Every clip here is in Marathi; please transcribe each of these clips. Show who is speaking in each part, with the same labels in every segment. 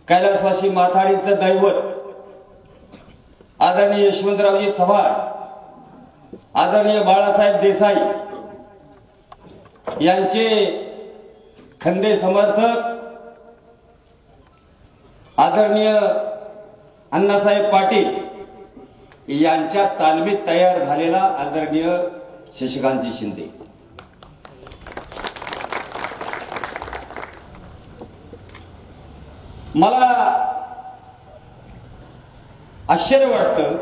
Speaker 1: कैलासवासी माथाडींचं दैवत आदरणीय यशवंतरावजी चव्हाण, आदरणीय बाळासाहेब देसाई यांचे खंदे समर्थक आदरणीय अण्णासाहेब पाटील यांच्या तालमीत तयार झालेला आदरणीय शशिकांतजी शिंदे. मला आश्चर्य वाटतं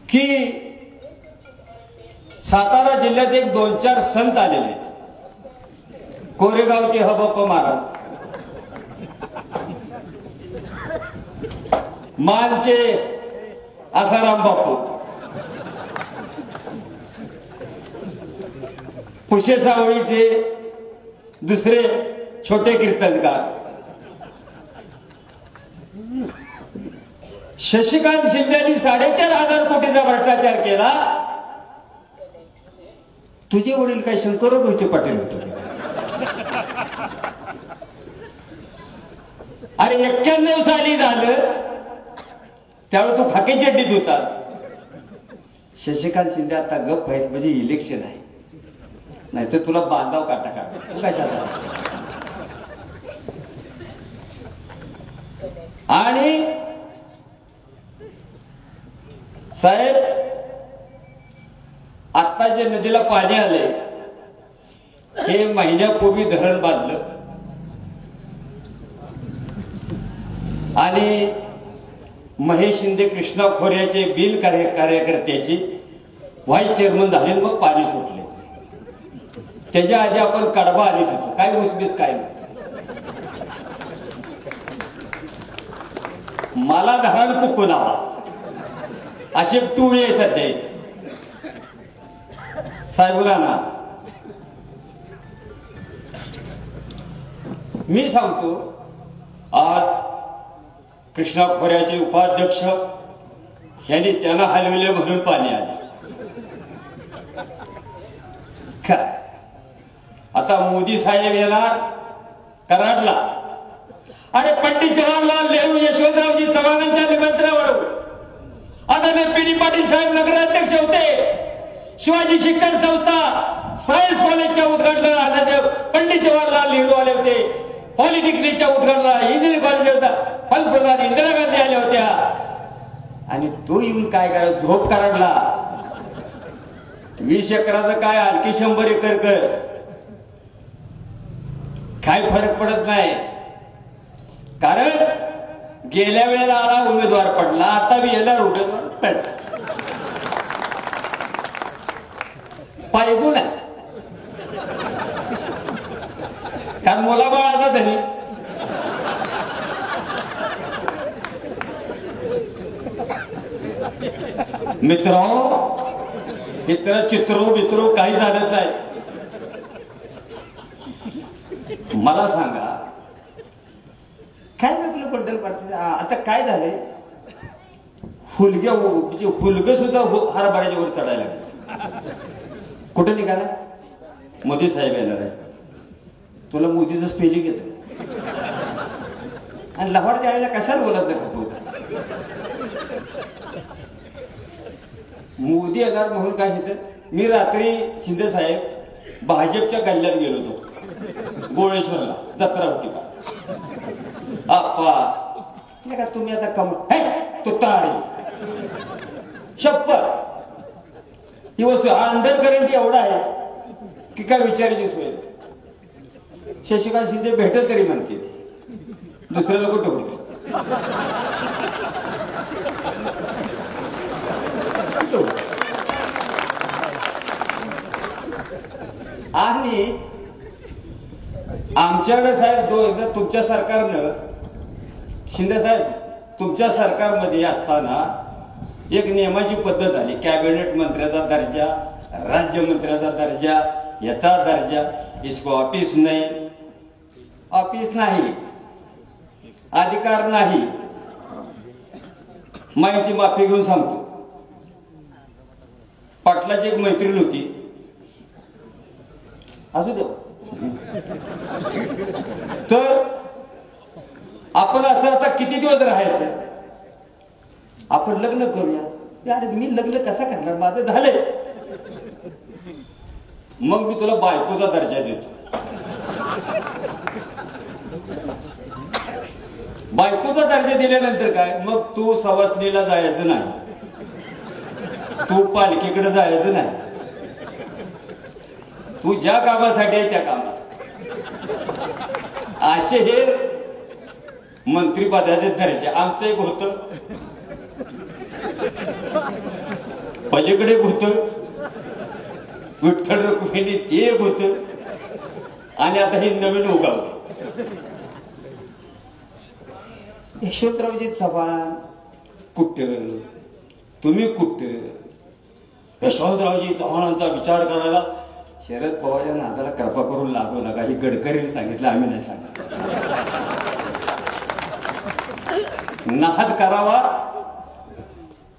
Speaker 1: की सातारा जिल्ह्यात एक 2-4 संत आलेले, कोरेगावचे हबप्पा महाराज, मानचे आसाराम बापू, पुशे सावळीचे दुसरे छोटे कीर्तनकार, शशिकांत शिंदेनी 4,500 कोटीचा भ्रष्टाचार केला. तुझे वडील काय शंकरराव मोहिते पाटील होते? अरे 91 साली झालं त्यावेळी तू खाकी चड्डीत होतास. शशिकांत शिंदे आता गप्प आहेत म्हणजे इलेक्शन आहे, नाही तर तुला बांधाव काटा काढ. तू कशाचा? आणि साहेब आता जे नदीला पाणी आले हे महिन्यापूर्वी धरण बांधलं आणि महेश शिंदे कृष्णा खोऱ्याचे बिल कार्यकर्त्याची व्हाईस चेअरमन झाले, मग पाणी सुटले. त्याच्या आधी आपण कडबा आले होतो, काय उसबीस काय नाही. मला धरण कुकून आला असे 2 वेळ सध्या साहेबला ना. मी सांगतो आज कृष्णा खोऱ्याचे उपाध्यक्ष यांनी त्यांना हलविले म्हणून पाणी आले. काय आता मोदी साहेब येणार कराडला आणि पंडित जवाहरलाल नेहरू यशवंतरावजी चव्हाणांच्या निमंत्रणावर आदरणीय पी.डी. पाटील साहेब नगराध्यक्ष होते. शिवाजी शिक्षण संस्था सायन्स कॉलेजच्या उद्घाटनाला पंडित जवाहरलाल नेहरू आले होते. पॉलिटेक्निकच्या उद्घाटनाला इंजिनिअरिंग कॉलेज होता, पंतप्रधान इंदिरा गांधी आल्या होत्या. आणि तो येऊन काय काय झोप कराडला 20 एकराचं काय आणखी 100 एकर कर, काय फरक पडत नाही. कारण गेल्या वेळेला आला उमेदवार पडला, आता बी येणार उमेदवार पडला. पायगुण आहे कारण मुलाबाळाचा धनी. मित्र चित्रो काही झालं नाही. मला सांगा काय आपल्या बद्दल आता काय झालंय? हुलग सुद्धा हरभऱ्याच्या वर चढायला लागले. कुठे निघाला? मोदी साहेब येणार आहे. तुला मोदीचं स्पेलिंग येतं आणि लवाड द्यायला कशाला बोलत नाही खपवता? मोदी येणार म्हणून काय येतं? मी रात्री शिंदे साहेब भाजपच्या गल्ल्यात गेलो होतो गोळेश्वरला, जत्रा होती का आप्पा तुम्ही आता कम तुतारी शपथ ही वस्तू अंडर करंट एवढा आहे की काय विचारायची सोय. शशिकांत शिंदे भेटत तरी म्हणते, दुसरे लोक टोकले. आणि आमच्याकडे साहेब तुमच्या सरकारनं, शिंदे साहेब तुमच्या सरकारमध्ये असताना एक नियमाची पद्धत झाली. कॅबिनेट मंत्र्याचा दर्जा, राज्यमंत्र्याचा दर्जा, याचा दर्जा. इसको ऑफिस नाही, अधिकार नाही. माहिती माफी घेऊन सांगतो, पाटलाची एक मैत्रीण होती, असू दे तर आपण असं आता किती दिवस राहायचं? आपण लग्न करूया. यार मी लग्न कसा करणार, माझं झालंय. मग मी तुला बायकोचा दर्जा देतो. बायकोचा दर्जा दिल्यानंतर काय, मग तू सवासणीला जायचं नाही, तू पालखीकडे जायचं नाही, तू ज्या कामासाठी आहे त्या कामासाठी. असे हे मंत्रीपदाचे दर्जा. आमचं एक होत, पलीकडे होत, विठ्ठल रुक्मिणी ते एक होत, आणि आता हे नवीन उगावलं. यशवंतरावजी चव्हाण कुठं, तुम्ही कुठं? यशवंतरावजी चव्हाणांचा विचार करायला शरद पवार या नादाला कृपा करून लागू नका. ही गडकरीने सांगितलं, आम्ही नाही सांगितलं. नाद करावा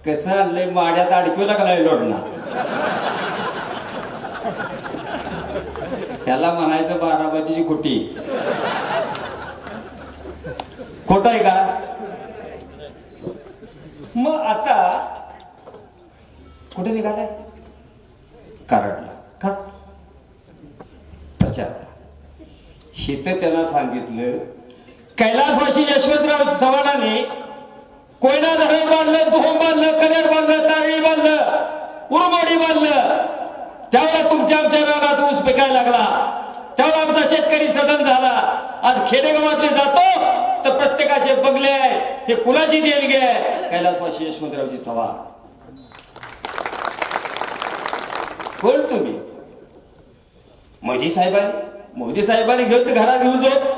Speaker 1: कसं लय माड्यात अडकवला का नाही लोडणार. त्याला म्हणायचं बारामतीची कुटी. खोट आहे का? मग आता कुठे निघालाय? कराडला. का? प्रचार. हिथं त्यांना सांगितलं कैलासवासी यशवंतराव चव्हाणांनी कोयना धरण बांधलं, दुहोम बांधलं, कनेर बांधलं, तारळी बांधलं, उरमाडी बांधलं. त्यावेळेला तुमच्या आमच्या रानात ऊस पिकायला लागला. त्यावेळेला आमचा शेतकरी सदन झाला. आज खेडेगावातले जातो तर प्रत्येकाचे बंगले आहे, हे कुलाची देणगी आहे. कैलासवासी यशवंतरावजी चव्हाण. कोण तुम्ही? मोदी साहेबांनी. मोदी साहेबांनी घेऊन घरात घेऊन जाऊ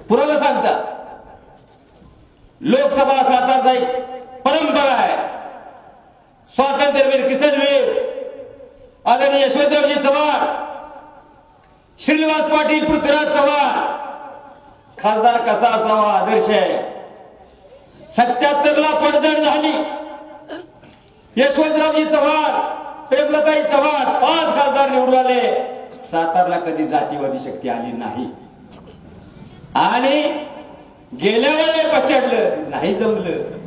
Speaker 1: पुराला सांगता. लोकसभा सातारचा एक परंपरा आहे. स्वातंत्र्यवीर किसनवीर आदरणीय यशवंतरावजी चव्हाण, श्रीनिवास पाटील, पृथ्वीराज चव्हाण. खासदार कसा असावा आदर्श आहे. 77 ला पडझड झाली. यशवंतरावजी चव्हाण, प्रेमलताई चव्हाण 5 खासदार निवडून आले. सातारला कधी जातीवादी शक्ती आली नाही. आणि गेल्या वेळेला पछाडलं नाही, जमलं.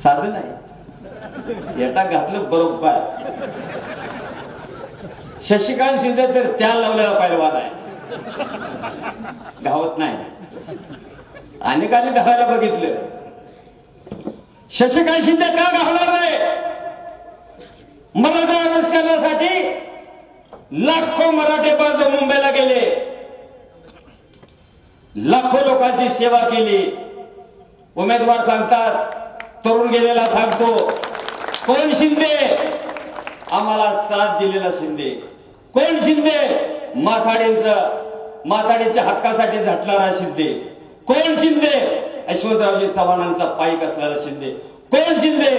Speaker 1: साधं नाही, येटा घातलं बरोबर. शशिकांत शिंदे तर त्या लावलेला पैलवान आहे, गावात नाही. अनेकांनी धावायला बघितलं. शशिकांत शिंदे का गावणार नाही? मराठा आरक्षणासाठी लाखो मराठे बांधव मुंबईला गेले, लाखो लोकांची सेवा केली. उमेदवार सांगतात, तरुण गेलेला सांगतो, कोण शिंदे? आम्हाला साथ दिलेला शिंदे. कोण शिंदे? माथाडींच्या हक्कासाठी झटणारा शिंदे. कोण शिंदे? यशवंतरावजी चव्हाणांचा पाईक असलेला शिंदे. कोण शिंदे?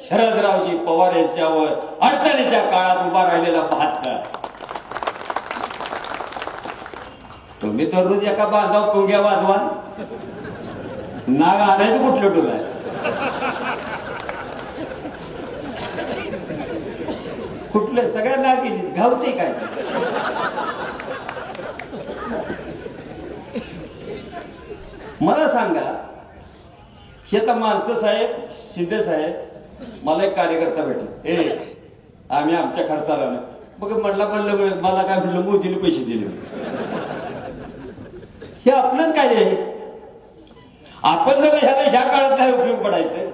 Speaker 1: शरदरावजी पवार यांच्यावर अडचणीच्या काळात उभा राहिलेला 72. तुम्ही दररोज एका बांधाव पुंग्या वाजवा, नाग आणायचं कुठलं टोल आहे? कुठलं? सगळ्या नागिनी घावते काय? मला सांगा, हे तर माणसं साहेब, शिंदे साहेब, मला एक कार्यकर्ता भेटला. आम्ही आमच्या खर्चाला मग म्हणलं मला काय म्हटलं, मोदीने पैसे दिले. हे आपलंच काय आहे? आपण जर ह्या काळात नाही उपयोग पडायचं,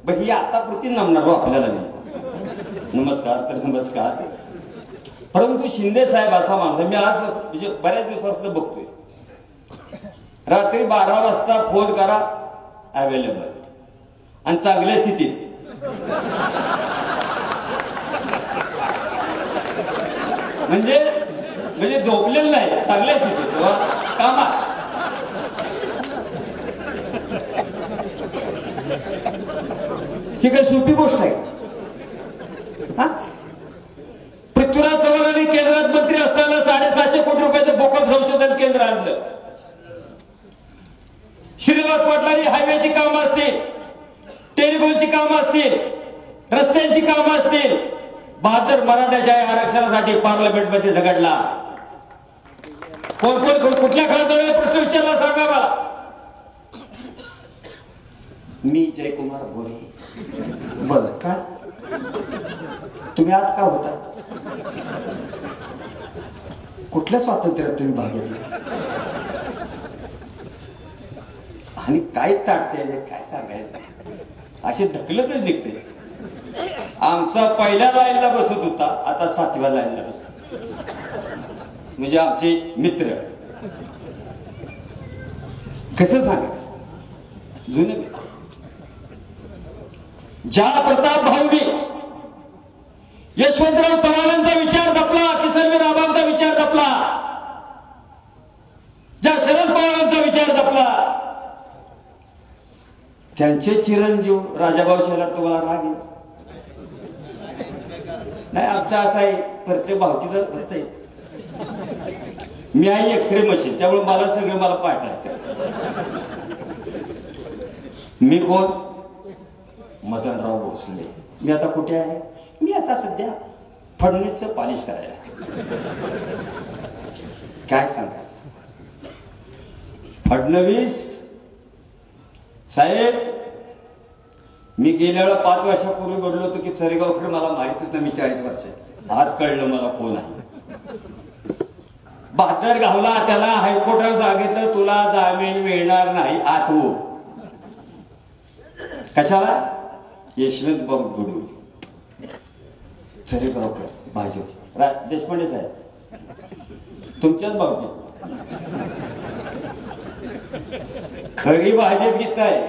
Speaker 1: बघ ही आतापुरती नमणार आपल्याला नाही. नमस्कार तर नमस्कार. परंतु शिंदे साहेब असा माणूस, मी आज म्हणजे बऱ्याच दिवसापासून बघतोय. रात्री 12 वाजता फोन करा, अवेलेबल, आणि चांगल्या स्थितीत. म्हणजे झोपलेलं नाही, चांगल्या स्थितीत कामात. ही काही सोपी गोष्ट आहे? पृथ्वीराज चव्हाणांनी केंद्रात मंत्री असताना 750 कोटी रुपयाचं बोकड संशोधन केंद्र आणलं. श्रीनिवास पाटलांनी हायवेची कामं असतील ते टेलिफोनची कामं असतील, रस्त्यांची कामं असतील, 72 मराठ्याच्या आरक्षणासाठी पार्लमेंटमध्ये झगडला. कोण कोण कुठल्या खासदाराने प्रश्न विचारला सांगा मला. मी जयकुमार गोरे. बर का तुम्ही आत का होता? कुठल्या स्वातंत्र्यात तुम्ही भाग घेतला? आणि काय ताटते काय सांगायचं, असे ढकलतच निघते. आमचा पहिल्या लाईनला बसत होता, आता 7व्या लाईनला बसतो. म्हणजे आमचे मित्र. कसं सांगायचं जुने. ज्या प्रताप भाऊनी यशवंतराव चव्हाणांचा विचार जपला, किसनवीर आबांचा विचार जपला, ज्या शरद पवारांचा विचार जपला, त्यांचे चिरंजीव राजाभाऊ शेलार तुम्हाला राग येईल नाही. आमचा असा आहे प्रत्येक भावकीचं असतंय. मी आहे एक्सरे मशीन, त्यामुळे मला सगळं मला पाठायचं. मी कोण? मदनराव भोसले. मी आता कुठे आहे? मी आता सध्या फडणवीसचं पॉलिश करायला. काय सांगा फडणवीस साहेब, मी गेल्या वेळा 5 वर्षापूर्वी बोललो होतो की चरेगावकर मला माहितच नाही, मी 40 वर्ष. आज कळलं मला कोण आहे. 72 घावला त्याला हायकोर्टाने सांगितलं तुला जामीन मिळणार नाही, आत हो. कशाला? यशवंत बाबू गुडू चरेगावकर भाजप. देशपांडे साहेब तुमच्याच बाबतीत खरी भाजप गीत आहे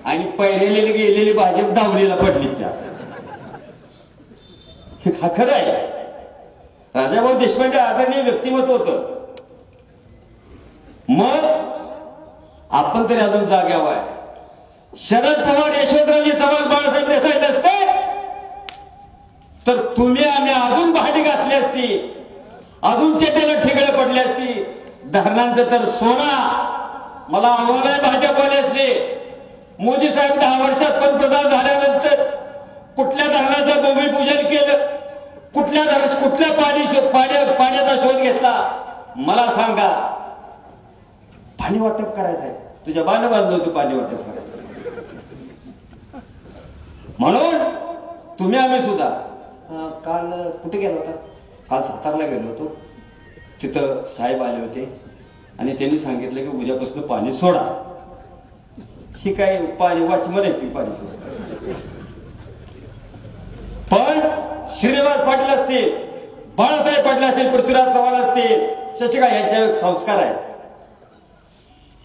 Speaker 1: आणि पहिलेली गेलेली भाजप दावलीला पडलीच्या. हे खरं आहे. राजाभाऊ देशपांडे आदरणीय व्यक्तिमत्व होतं. मग आपण तरी अजून जाग्यावर आहे. शरद पवार, यशवंतरावजी चव्हाण, बाळासाहेब देसाई नसते तर तुम्ही आम्ही अजून भांडी घासली असती, अजून चेतेला ठिगळे पडले असती. धरणांचं तर सोना. मला आव्हान आहे भाजपवाले असले, मोदी साहेब 10 वर्षात पंतप्रधान झाल्यानंतर कुठल्या धरणाचं भूमिपूजन केलं, कुठल्या पाण्याचा शोध घेतला मला सांगा. पाणी वाटप करायचं आहे, तुझ्या बाण बांधलं होतं पाणी वाटप करायचं. म्हणून तुम्ही आम्ही सुद्धा काल कुठे गेलो होता? काल सातारला गेलो होतो. तिथं साहेब आले होते आणि त्यांनी सांगितलं की उद्यापासून पाणी सोडा. ही काय पाणी वाचमध्ये की पाणी सोडा. पण श्रीनिवास पाटील असतील, बाळासाहेब पाटील असतील, पृथ्वीराज चव्हाण असतील, शशिकांत यांचे संस्कार आहेत.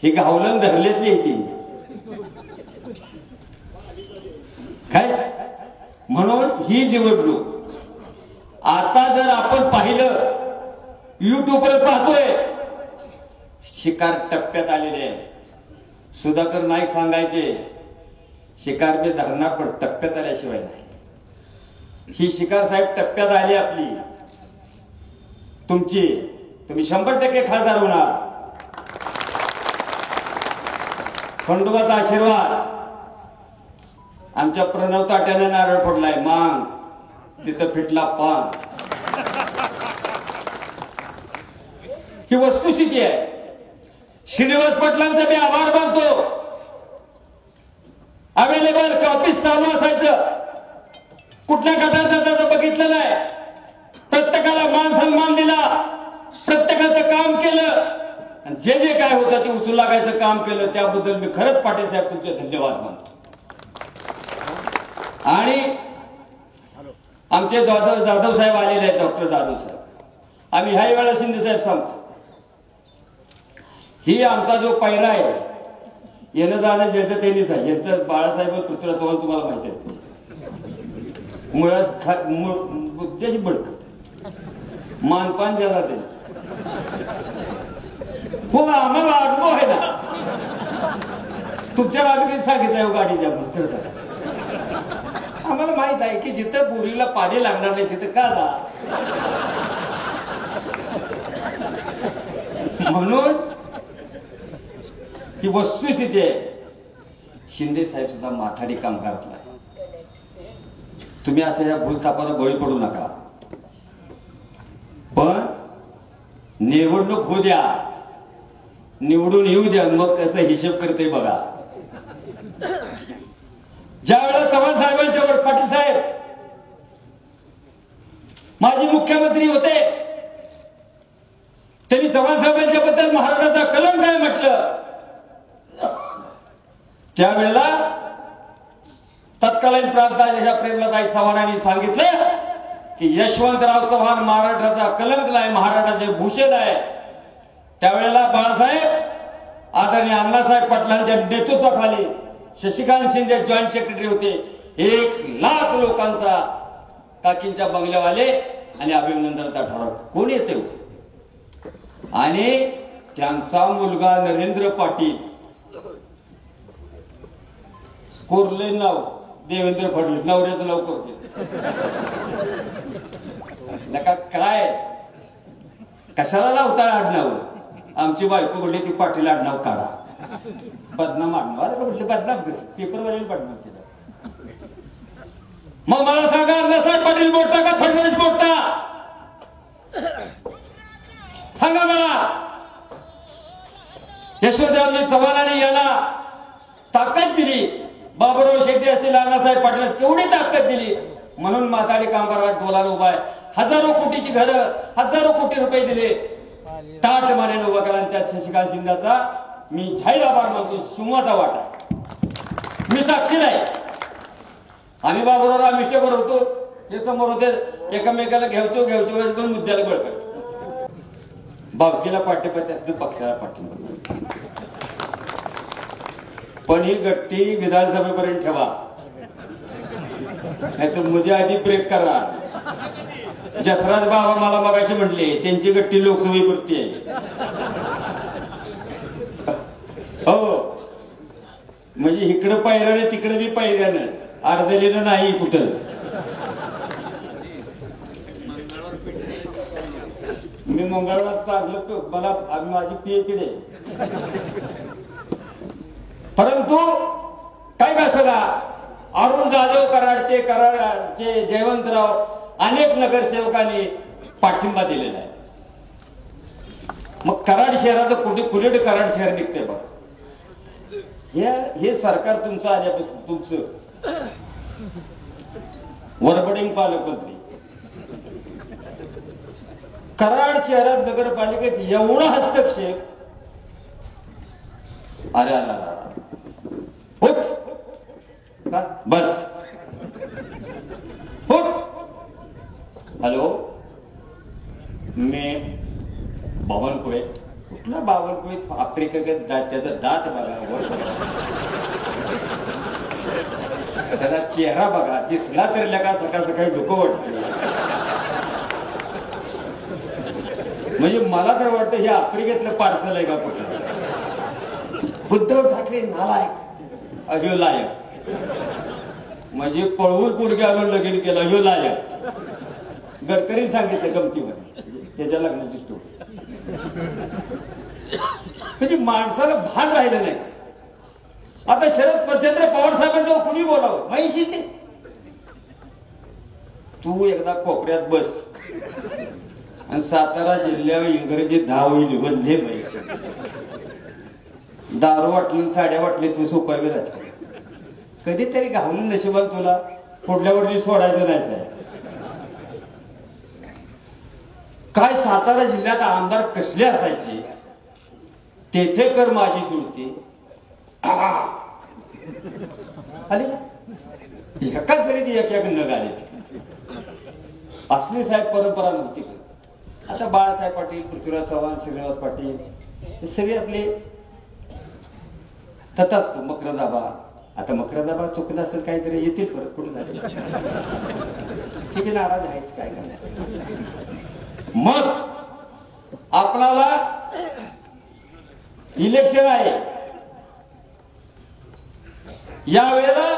Speaker 1: ही गावलन धरलेतली ती काय. म्हणून ही निवडणूक आता जर आपण पाहिलं, युट्यूबवर पाहतोय, शिकार टप्प्यात आलेले आहे. सुधाकर नाईक सांगायचे शिकार बी धरणार पण टप्प्यात आल्याशिवाय नाही. ही शिकार साहेब टप्प्यात आली आपली. तुमची तुम्ही 100% खासदार होणार. खंडोबाचा आशीर्वाद. आमच्या प्रणव ताट्याने नारळ फोडलाय, मांग तिथं फिटला पान. ही वस्तुस्थिती आहे. श्रीनिवास पाटलांचा मी आभार मानतो. अवेलेबल ऑफिस चालू असायचं, कुठल्या गटात त्याचं बघितलं नाही. प्रत्येकाला मान सन्मान दिला, प्रत्येकाचं काम केलं, आणि जे जे काय होतं ते उचलू लागायचं काम केलं. त्याबद्दल मी खरंच पाटील साहेब तुमचे धन्यवाद मानतो. आणि आमचे जाधव साहेब आलेले आहेत, डॉक्टर जाधव साहेब. आम्ही ह्याही वेळा शिंदे साहेब सांगतो, ही आमचा जो पैरा आहे, येणं जाणं ज्याचं त्यांनीच आहे. यांचं बाळासाहेब पृथ्वीराज चव्हाण तुम्हाला माहिती आहे, बुद्ध्याची बडकत मानपान द्यायला ते. हो आम्हाला अनुभव आहे ना. तुमच्या आम्ही सांगितलं गाडी द्या म्हणून. आम्हाला माहित आहे की जिथं बोरीला पाणी लागणार नाही तिथं का जा. म्हणून ही वस्तुस्थिती आहे. शिंदे साहेब सुद्धा माथाडी काम करत नाही. तुम्ही असं या भूलथापाला बळी पडू नका. पण निवडणूक होऊ द्या, निवडून येऊ द्या, मग कसं हिशेब करते बघा. ज्या वेळेला चव्हाण साहेबांच्यावर पाटील साहेब माजी मुख्यमंत्री होते, त्यांनी चव्हाण साहेबांच्या बद्दल महाराष्ट्राचा कलंक काय म्हटलं, त्यावेळेला तत्कालीन प्रांताच्या प्रेमलताई चव्हाणांनी सांगितलं की यशवंतराव चव्हाण महाराष्ट्राचा कलंक आहे, महाराष्ट्राचे भूषण आहे. त्यावेळेला बाळासाहेब आदरणीय अण्णासाहेब पाटलांच्या नेतृत्वाखाली शशिकांत शिंदे जॉईंट सेक्रेटरी होते. 1,00,000 लोकांचा काकींच्या बंगल्यावाले आणि अभिनंदनाचा ठराव कोण येते. आणि त्यांचा मुलगा नरेंद्र पाटील, कोरले नाव देवेंद्र फडणवीस, नवऱ्याचं नाव करते नका. काय कशाला लावता आडनाव. आमची बायको म्हटली ती पाटील आडनाव काढा, बदनाम आडनाव. अरे म्हटलं बदनाम कसं, पेपरवाले बदनाम केलं. मग मला सांगा, अण्णासाहेब पाटील मोठा का फडणवीस मोठा सांगा मला. यशवंतरावजी चव्हाणांनी याला ताकद दिली, बाबुराव शेट्टी असतील, अण्णासाहेब पाटील केवढी ताकद दिली. म्हणून माथाडी कामगार बोलायला उभा आहे. हजारो कोटीची घरं, हजारो कोटी रुपये दिले, ताट मारेने उभा करा. त्यात शशिकांत शिंदेचा मी जाहीर आभार मानतो, सिंहाचा वाटा. मी साक्षी नाही. आम्ही बाबुराव आमिष्टेकर होतो, हे समोर होते, एकमेकाला घ्यायचो दोन मुद्द्याला बळकट. बावकीला पाठिंबा, पक्षाला पाठिंबा. पण ही गट्टी विधानसभेपर्यंत ठेवा, नाही तर मध्ये आधी ब्रेक करा. जसराज बाबा मला मगाशी म्हटले त्यांची गट्टी लोकसभेपुरती आहे. हो, म्हणजे इकडं पायऱ्याने तिकडे बी पायऱ्यानं, अर्धलीनं नाही कुठंच. मी मंगळवार चाललो, मला माझी PhD आहे. परंतु काय कसला अरुण जाधव कराडचे जयवंतराव अनेक नगरसेवकांनी पाठिंबा दिलेला आहे. मग कराड शहराचं कुठे कराड शहर निघते बघ. हे सरकार तुमचं आल्यापासून, तुमचं वरबडिंग पालकमंत्री कराड शहरात नगरपालिकेत एवढा हस्तक्षेप. अरे उठ का बस, उठ. हॅलो, मी बावनकुळे. कुठला बावनकुळे? आफ्रिकेत त्याचा दात बघा, त्याचा चेहरा बघा, दिसला तरी लगा सकाळ सकाळी डोकं वाटतं. म्हणजे मला तर वाटतं हे आफ्रिकेतलं पार्सल आहे का कुठलं. उद्धव ठाकरे नालायक, अह्यो लायक. म्हणजे पळवून पोरगे आणून लगीन केलं, अह्यो लायक. गडकरी सांगितलं गमतीमध्ये त्याच्या लग्नाची स्टोरी. म्हणजे माणसाला भान राहिलं नाही. आता शरद प्रचंड पवार साहेबांचं कुणी बोलावं, माहिती शिंदे तू एकदा कोपऱ्यात बस आणि सातारा जिल्ह्यावर इंग्रजी 10 होईल बदले पैसे. दारू वाटली, साड्या वाटली, तू सोपावी राजकारण. कधीतरी घावलं नशिबात तुला, पुढल्या वर्षी सोडायचं नाही. काय सातारा जिल्ह्यात आमदार कसले असायचे, तेथे कर माझी जुळते आली एकाच जरी एक नग आले. असली साहेब परंपरा नव्हती. आता बाळासाहेब पाटील, पृथ्वीराज चव्हाण, श्रीनिवास पाटील हे सगळे आपले तथाच तो मकरंदाबा. आता मकरंदाबा चुकलं असेल काहीतरी, येतील परत कुठे झाले ठीक आहे, नाराज आहेच काय करणार. मग आपल्याला इलेक्शन आहे, यावेळेला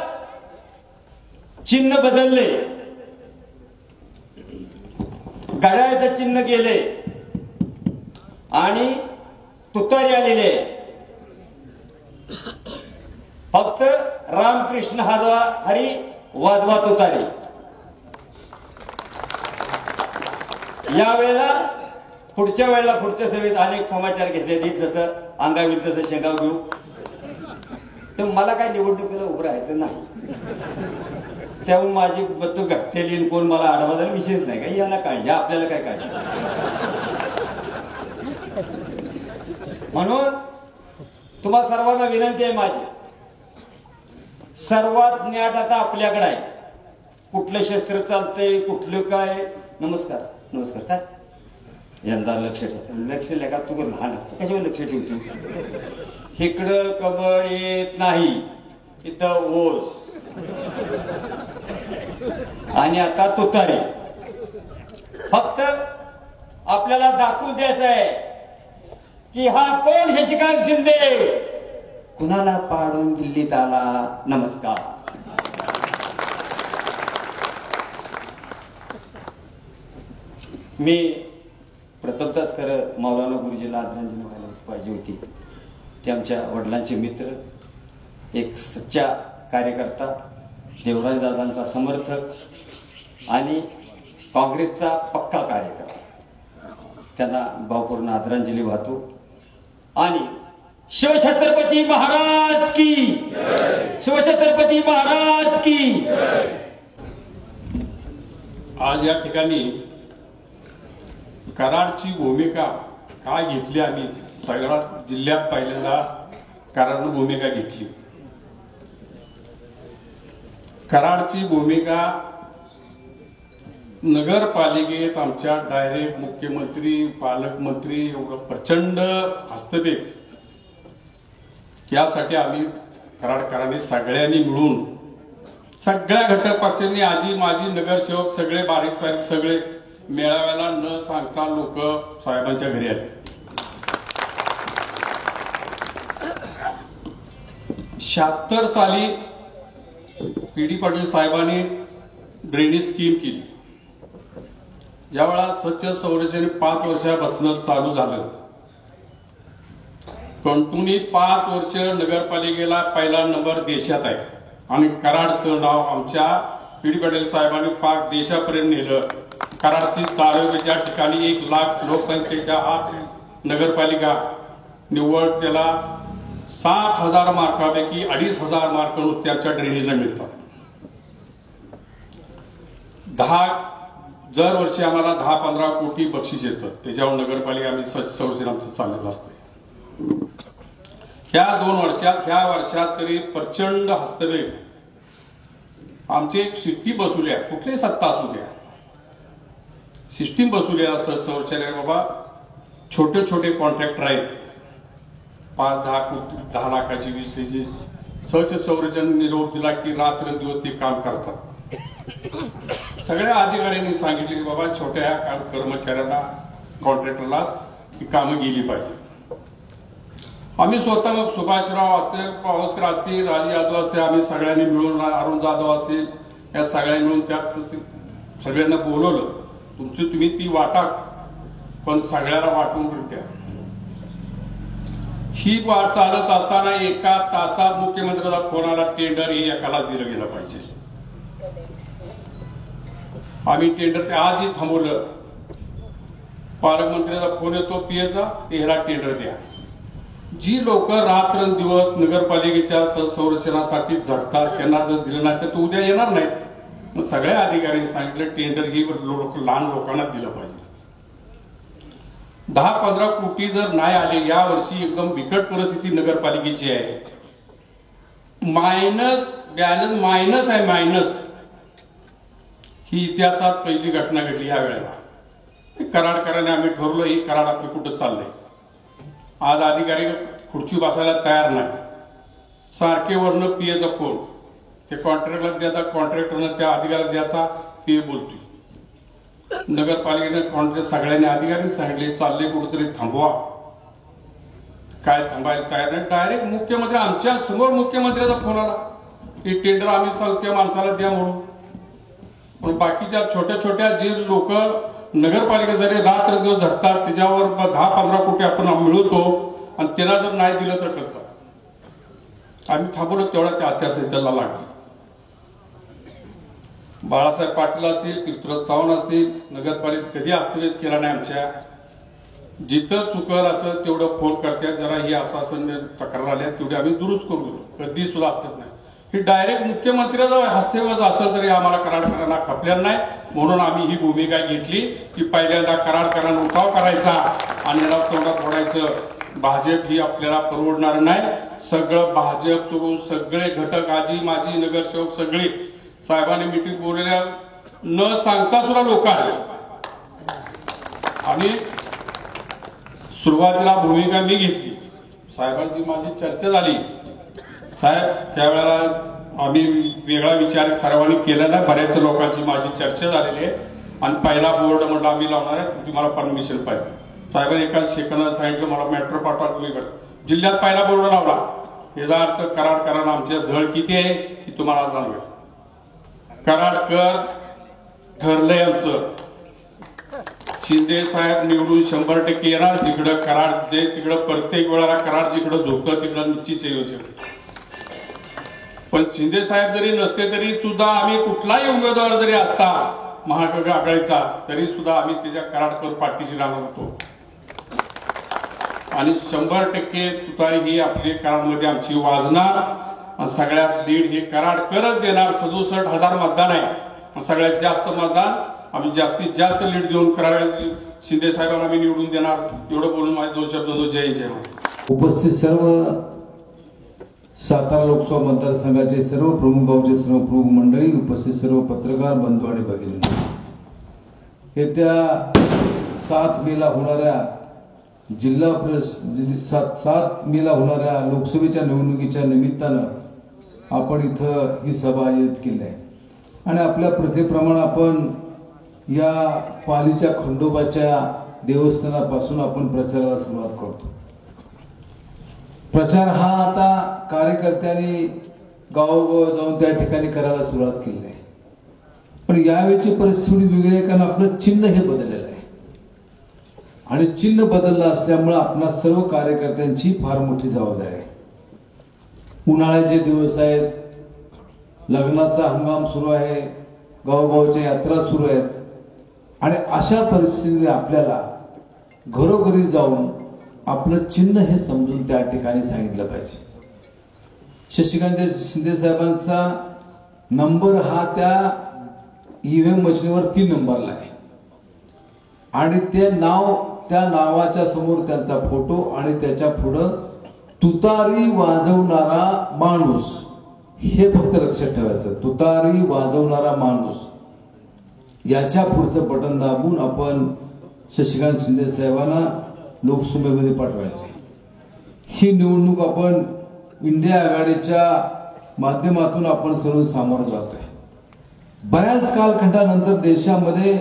Speaker 1: चिन्ह बदलले, घड्याळाचं चिन्ह गेले आणि तुतारी आलेले. फक्त रामकृष्ण हरी वाजवा तुतारी. यावेळेला पुढच्या वेळेला पुढच्या सभेत अनेक समाचार घेतले जसं अंगावी तसं शेंगाव घेऊ. तर मला काय निवडणुकीला उभं राहायचं नाही. त्याहून माझी बत्तू घटतेली कोण मला आडवायला विशेष नाही का. यांना काळजी आपल्याला काय काळजी. म्हणून तुम्हा सर्वांना विनंती आहे माझी. सर्वात न्याट आता आपल्याकडे आहे. कुठलं शस्त्र चालतंय कुठलं काय. नमस्कार नमस्कार. काय यंदा लक्ष ठेव. लक्ष का तू लहान कशावर लक्ष ठेवतो. इकडं कबळ येत नाही. इथं ओस आणि आता तुतारी. फक्त आपल्याला दाखवून द्यायचं आहे की हा कोण. शशिकांत शिंदे कुणाला पाडून दिल्लीत आला. नमस्कार. मी प्रथमतच खरं मौलाना गुरुजीला आदरांजली व्हायला पाहिजे होती. ते आमच्या वडिलांचे मित्र, एक सच्चा कार्यकर्ता, देवराजदादांचा समर्थक आणि काँग्रेसचा पक्का कार्यकर्ता. त्यांना भावपूर्ण आदरांजली वाहतो. आणि शिवछत्रपती महाराज की, शिवछत्रपती महाराज की.
Speaker 2: आज या ठिकाणी कराडची भूमिका काय घेतली आम्ही सगळ्या जिल्ह्यात पहिल्यांदा कराडनं भूमिका घेतली. कराडची भूमिका नगरपालिकेत आमच्या डायरेक्ट मुख्यमंत्री पालकमंत्री एवढं प्रचंड हस्तक्षेप. यासाठी आम्ही कराडकरांनी सगळ्यांनी मिळून सगळ्या घटक पक्षांनी आजी माजी नगरसेवक सगळे बारीक सारीक सगळे मेळाव्याला न सांगता लोक साहेबांच्या घरी आले. 76 साली पी.डी. पाटील साहेबांनी ड्रेनेज स्कीम केली. ज्यावेळा स्वच्छ संरक्षण 5 वर्षापासून चालू झालं. कंटिन्यू 5 वर्ष नगरपालिकेला पहिला नंबर देशात आहे. आणि कराडचं नाव आमच्या पी.डी. पाटील साहेबांनी पाक देशापर्यंत नेलं. कराडची तालुक्याच्या ठिकाणी 1 लाख लोकसंख्येच्या आत नगरपालिका निवड. त्याला 7,000 मार्कापैकी 2,500 मार्क नुसत्याच्या ड्रेनेजला मिळतात. 10 दर वर्षी आम्हाला 10-15 कोटी बक्षीस येतं. त्याच्यावर नगरपालिका आम्ही स्वच्छ संरक्षण आमचं चाललेलं असतं. ह्या वर्षात तरी प्रचंड हस्तक्षेप. आमची एक सिस्टीम बसवल्या, कुठली सत्ता असू द्या सिस्टीम बसवल्या संरक्षण. बाबा छोटे छोटे कॉन्ट्रॅक्टर आहेत 5-10 कोटी 10 लाखाची 20ची सहज संरक्षण निरोप दिला की रात्र दिवस ते काम करतात. सगळ्या अधिकाऱ्यांनी सांगितले की बाबा छोट्या कर्मचाऱ्यांना कॉन्ट्रॅक्टरला ही कामं गेली पाहिजे. आम्ही स्वतः मग सुभाषराव असेल, पावसकर असतील, राज यादव असेल, आम्ही सगळ्यांनी मिळून, अरुण जाधव असेल, या सगळ्यांनी मिळून त्यात सगळ्यांना बोलवलं. तुम्ही ती वाटा पण सगळ्याला वाटून द्या. ही वाट चालत असताना 1 तासात मुख्यमंत्र्याचा फोन आला, टेंडर हे एकाला दिलं गेलं पाहिजे. आम्ही टेंडर ते आजही थांबवलं. पालकमंत्र्याचा फोन येतो पीएचा, ह्याला टेंडर द्या. जी लोक रात्रंदिवस नगरपालिकेच्या संरक्षणासाठी झटतात त्यांना जर दिलं नाही तर तो उद्या येणार नाहीत. मग सगळ्या अधिकाऱ्यांनी सांगितलं टेंडर ही लहान लोकांना दिलं पाहिजे. 10-15 कोटी जर नाही आले या वर्षी एकदम बिकट परिस्थिती नगरपालिकेची आहे. बॅलन्स मायनस आहे. मायनस ही इतिहासात पहिली घटना घडली. या वेळेला कराडकरांनी आम्ही ठरवलं ही कराड आपली कुठं चाललंय. आज अधिकारी खुर्ची बसायला तयार नाही. सारखे वर्ण पीएचा फोन ते कॉन्ट्रॅक्टरला द्यायचा, कॉन्ट्रॅक्टरनं त्या अधिकाऱ्याला द्यायचा, पीए बोलतोय. नगरपालिकेने कॉन्ट्रॅक्ट सगळ्यांनी अधिकाऱ्यांनी सांगितले चालले कुठेतरी थांबवा. काय थांबायला तयार नाही. डायरेक्ट मुख्यमंत्री आमच्या समोर मुख्यमंत्र्याचा फोन आला की टेंडर आम्ही सांगतो माणसाला द्या म्हणून. पण बाकीच्या छोट्या छोट्या जे लोक नगरपालिकेसाठी रात्र दिवस झटतात त्याच्यावर 10-15 कोटी आपण मिळवतो आणि त्याला जर नाही दिलं तर खर्च. आम्ही थांबवलं, तेवढा त्या आचारसंहितेला लागली. बाळासाहेब पाटील असतील, पृथ्वीराज चव्हाण असतील, नगरपालिकेत कधी हस्तक्षेप केला नाही आमच्या. जिथं चुकल असं तेवढं फोन करतात, जरा ही असं तक्रार आल्या तेवढी आम्ही दुरुस्त करून देतो, कधी सुद्धा असतात नाही. ही डायरेक्ट मुख्यमंत्र्याचा हस्तक्षेप असेल तरी आम्हाला कराडकरांना खपलेलं नाही. म्हणून आम्ही ही भूमिका घेतली की पहिल्यांदा कराडकरांना उठाव करायचा आणि याला तोंडात फोडायचं. भाजप ही आपल्याला परवडणार नाही. सगळं भाजप सोडून सगळे घटक, आजी माजी नगरसेवक सगळे साहेबांनी मिटिंग बोललेल्या न सांगता सुद्धा लोक आले. आणि सुरुवातीला भूमिका मी घेतली, साहेबांची माझी चर्चा झाली. साहेब त्यावेळेला आम्ही वेगळा विचार सर्वांनी केलेला, बऱ्याच लोकांची माझी चर्चा झालेली आहे. आणि पहिला बोर्ड म्हटलं आम्ही लावणार आहे, तुम्हाला परमिशन पाहिजे. साहेबांनी एका सेकंदात सांगितलं मला मेट्रो पाठवा तुम्ही. जिल्ह्यात पहिला बोर्ड लावला. याचा अर्थ कराडकरांना आमच्या झळ किती आहे की तुम्हाला जाणवेल. कराडकर ठरलंय आमचं. शिंदे साहेब निवडून 100% येणार. जिकडं कराड जे तिकडं प्रत्येक वेळेला कराड जिकडं झोपतं तिकडं निश्चित योजना. पण शिंदे साहेब जरी नसते तरी सुद्धा आम्ही कुठलाही उमेदवार जरी असता महाविकास आघाडीचा तरी सुद्धा आम्ही त्याच्या कराडकर पाठीशी राहणार होतो. आणि 100% तुतारी ही आपली कराडमध्ये आमची वाजणार. सगळ्यात लीड हे कराडकरच देणार. 67,000 मतदान आहे. सगळ्यात जास्त मतदान आम्ही जास्तीत जास्त लीड देऊन कराड शिंदे साहेबांना आम्ही निवडून देणार. एवढं बोलून माझे 2 शब्द जय जय.
Speaker 3: उपस्थित सर्व सातारा लोकसभा मतदारसंघाचे सर्व प्रमुख गावचे सर्व प्रमुख मंडळी, उपस्थित सर्व पत्रकार बंधू आणि भगिनी, येत्या 7 मेला होणाऱ्या 7 मेला होणाऱ्या लोकसभेच्या निवडणुकीच्या निमित्तानं आपण इथं ही सभा आयोजित केली आहे. आणि आपल्या प्रथेप्रमाणे आपण या पालीच्या खंडोबाच्या देवस्थानापासून आपण प्रचाराला सुरुवात करतो. प्रचार हा आता कार्यकर्त्यांनी गावोगाव जाऊन त्या ठिकाणी करायला सुरुवात केली आहे. पण यावेळची परिस्थिती वेगळी आहे, कारण आपलं चिन्ह हे बदललेलं आहे. आणि चिन्ह बदललं असल्यामुळे आपणा सर्व कार्यकर्त्यांची फार मोठी जबाबदारी आहे. उन्हाळ्याचे दिवस आहेत, लग्नाचा हंगाम सुरू आहे, गावोगावच्या यात्रा सुरू आहेत. आणि अशा परिस्थितीत आपल्याला घरोघरी जाऊन आपलं चिन्ह हे समजून त्या ठिकाणी सांगितलं पाहिजे. शशिकांत शिंदे साहेबांचा नंबर हा त्या ईव्हीएम मशीनवर 3 नंबरला आहे. आणि ते नाव, त्या नावाच्या समोर त्यांचा फोटो आणि त्याच्या पुढं तुतारी वाजवणारा माणूस, हे फक्त लक्षात ठेवायचं. तुतारी वाजवणारा माणूस याच्या पुढचं बटन दाबून आपण शशिकांत शिंदे साहेबांना लोकसभेमध्ये पाठवायचे. ही निवडणूक आपण इंडिया आघाडीच्या माध्यमातून आपण सर्व सामोरं जातोय. बऱ्याच कालखंडानंतर देशामध्ये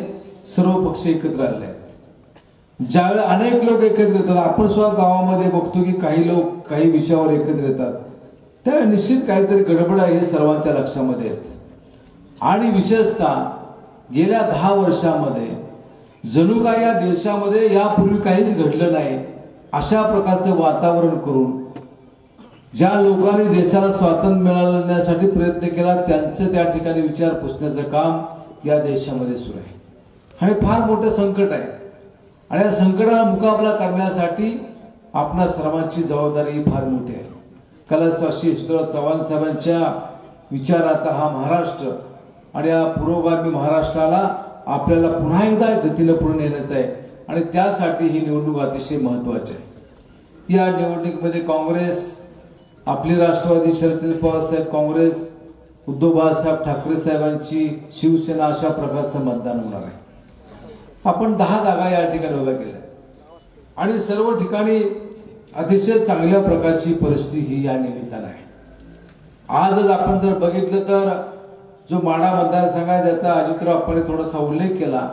Speaker 3: सर्व पक्ष एकत्र आले आहेत. ज्यावेळेला अनेक लोक एकत्र येतात, आपण सुद्धा गावामध्ये बघतो की काही लोक काही विषयावर एकत्र येतात, त्यावेळी निश्चित काहीतरी गडबड आहे हे सर्वांच्या लक्षामध्ये येतं. आणि विशेषतः गेल्या 10 वर्षामध्ये जणू काय या देशामध्ये यापूर्वी काहीच घडलं नाही अशा प्रकारचं वातावरण करून ज्या लोकांनी देशाला स्वातंत्र्य मिळवण्यासाठी प्रयत्न केला त्यांचं त्या ठिकाणी विचार पुसण्याचं काम या देशामध्ये सुरू आहे. आणि फार मोठं संकट आहे. आणि या संकटाला मुकाबला करण्यासाठी आपणा सर्वांची जबाबदारी फार मोठी आहे. कैलासवासी यशवंतराव चव्हाण साहेबांच्या विचाराचा हा महाराष्ट्र आणि या पुरोगामी महाराष्ट्राला आपल्याला पुन्हा एकदा गतीनं पुढे नेण्याचं आहे. आणि त्यासाठी ही निवडणूक अतिशय महत्वाची आहे. या निवडणुकीमध्ये काँग्रेस, आपली राष्ट्रवादी शरदचंद्र पवार साहेब काँग्रेस, उद्धव बाळासाहेब ठाकरे साहेबांची शिवसेना अशा प्रकारचं मतदान होणार आहे. आपण 10 जागा या ठिकाणी उभ्या केल्या आणि सर्व ठिकाणी अतिशय चांगल्या प्रकारची परिस्थिती ही या निमित्तानं आहे. आजच आपण जर बघितलं तर जो माढा मतदारसंघ आहे त्याचा अजितराव आपण थोडासा उल्लेख केला.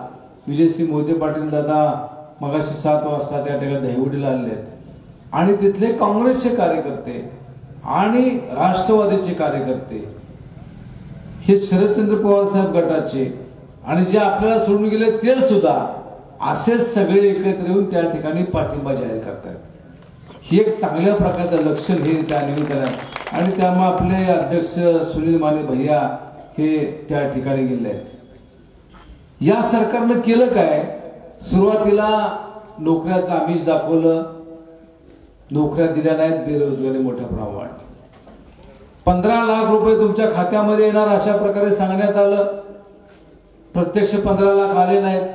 Speaker 3: विजयसिंह मोहिते पाटील दादा मगाशी 7 वाजता त्या ठिकाणी दहिवडीला आले आहेत. आणि तिथले काँग्रेसचे कार्यकर्ते आणि राष्ट्रवादीचे कार्यकर्ते, हे शरदचंद्र पवार साहेब गटाचे आणि जे आपल्याला सोडून गेले ते सुद्धा असेच सगळे एकत्र येऊन त्या ठिकाणी पाठिंबा जाहीर करतात. ही एक चांगल्या प्रकारचं लक्षण हे त्या निमित्तानं आणि त्यामुळे आपले अध्यक्ष सुनील माने भैया हे त्या ठिकाणी गेले आहेत. या सरकारनं केलं काय? सुरुवातीला नोकऱ्याचं आमिष दाखवलं, नोकऱ्या दिल्या नाहीत, बेरोजगारी मोठ्या प्रमाणात वाढली. 15 लाख रुपये तुमच्या खात्यामध्ये येणार अशा प्रकारे सांगण्यात आलं. प्रत्यक्ष 15 लाख आले नाहीत.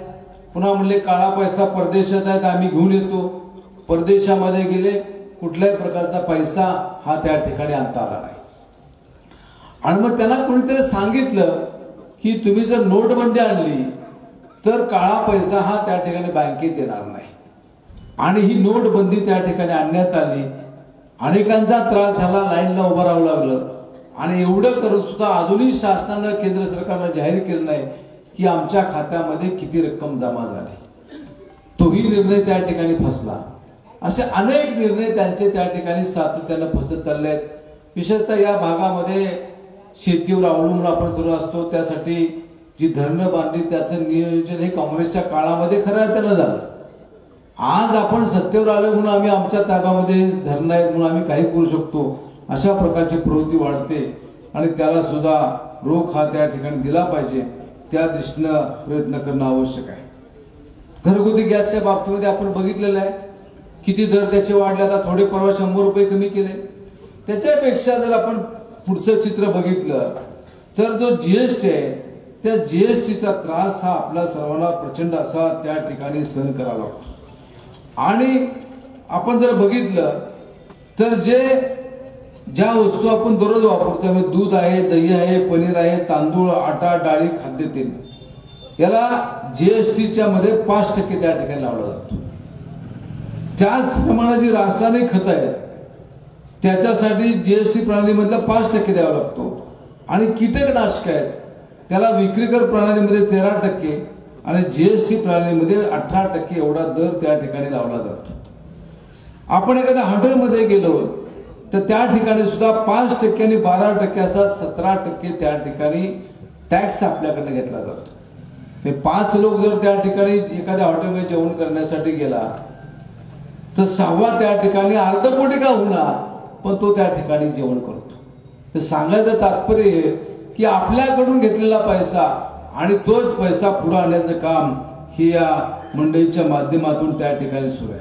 Speaker 3: पुन्हा म्हणले काळा पैसा परदेशात आहे, आम्ही घेऊन येतो. परदेशामध्ये गेले, कुठल्याही प्रकारचा पैसा हा त्या ठिकाणी आणता आला नाही. आणि मग त्यांना कोणीतरी सांगितलं की तुम्ही जर नोटबंदी आणली तर काळा पैसा हा त्या ठिकाणी बँकेत येणार नाही. आणि ही नोटबंदी त्या ठिकाणी आणण्यात आली. अनेकांचा त्रास झाला, लाईनला उभं राहावं लागलं. आणि एवढं करून सुद्धा अजूनही शासनानं, केंद्र सरकारनं जाहीर केलं नाही की आमच्या खात्यामध्ये किती रक्कम जमा झाली. तोही निर्णय त्या ठिकाणी फसला. असे अनेक निर्णय त्यांचे त्या ठिकाणी सातत्यानं फसत चालले आहेत. विशेषतः या भागामध्ये शेतीवर अवलंबून आपण सुरू असतो, त्यासाठी जी धरणं बांधली त्याचं नियोजन हे काँग्रेसच्या काळामध्ये खऱ्या अर्थानं झालं. आज आपण सत्तेवर आलो म्हणून आम्ही आमच्या ताब्यामध्ये धरणं आहेत म्हणून आम्ही काही करू शकतो अशा प्रकारची प्रवृत्ती वाढते. आणि त्याला सुद्धा रोख हा त्या ठिकाणी दिला पाहिजे, त्या दृष्टीनं प्रयत्न करणं आवश्यक आहे. घरगुती गॅसच्या बाबतीमध्ये आपण बघितलेलं आहे किती दर त्याचे वाढले. आता थोडे परवा 100 रुपये कमी केले. त्याच्यापेक्षा जर आपण पुढचं चित्र बघितलं तर जो जीएसटी आहे त्या जीएसटीचा त्रास हा आपल्या सर्वांना प्रचंड असा त्या ठिकाणी सहन करावा लागतो. आणि आपण जर बघितलं तर ज्या वस्तू आपण दररोज वापरतो, दूध आहे, दही आहे, पनीर आहे, तांदूळ, आटा, डाळी, खाद्यतेल, याला जीएसटीच्या मध्ये 5% त्या ठिकाणी लावला जातो. त्याचप्रमाणे जी रासायनिक खतं आहेत त्याच्यासाठी जीएसटी प्रणालीमधला 5% द्यावा लागतो. आणि कीटकनाशक आहेत त्याला विक्रीकर प्रणालीमध्ये 13% आणि जीएसटी प्रणालीमध्ये 18% एवढा दर त्या ठिकाणी लावला जातो. आपण एखाद्या हॉटेलमध्ये गेलो तर त्या ठिकाणी सुद्धा 5% आणि 12% असा 17% त्या ठिकाणी टॅक्स आपल्याकडनं घेतला जातो. 5 लोक जर त्या ठिकाणी एखाद्या हॉटेलमध्ये जेवण करण्यासाठी गेला तर 6वा त्या ठिकाणी अर्धपोटी का होणार पण तो त्या ठिकाणी जेवण करतो. तर सांगायचं तात्पर्य की आपल्याकडून घेतलेला पैसा आणि तोच पैसा पुढे आणण्याचं काम हे या मंडळीच्या माध्यमातून त्या ठिकाणी सुरू आहे.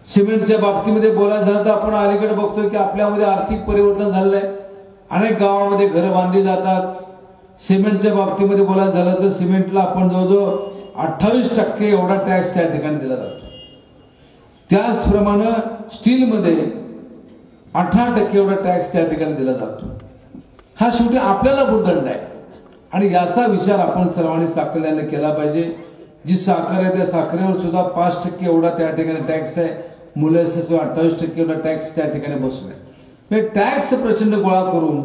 Speaker 3: सिमेंटच्या बाबतीमध्ये बोलायचं झालं तर आपण अलीकडे बघतोय की आपल्यामध्ये आर्थिक परिवर्तन झालेलं आहे. अनेक गावामध्ये घरं बांधली जातात. सिमेंटच्या बाबतीमध्ये बोलायचं झालं तर सिमेंटला आपण जवळजवळ 28% एवढा टॅक्स त्या ठिकाणी दिला जातो. त्याचप्रमाणे स्टीलमध्ये 18% एवढा टॅक्स त्या ठिकाणी दिला जातो. हा शेवटी आपल्याला भुर्दंड आहे आणि याचा विचार आपण सर्वांनी साकल्याने केला पाहिजे. जी साखर आहे त्या साखरेवर सुद्धा 5% एवढा त्या ठिकाणी टॅक्स आहे. मोलॅसेसवर 28% एवढा टॅक्स त्या ठिकाणी बसलाय. म्हणजे टॅक्स प्रचंड गोळा करून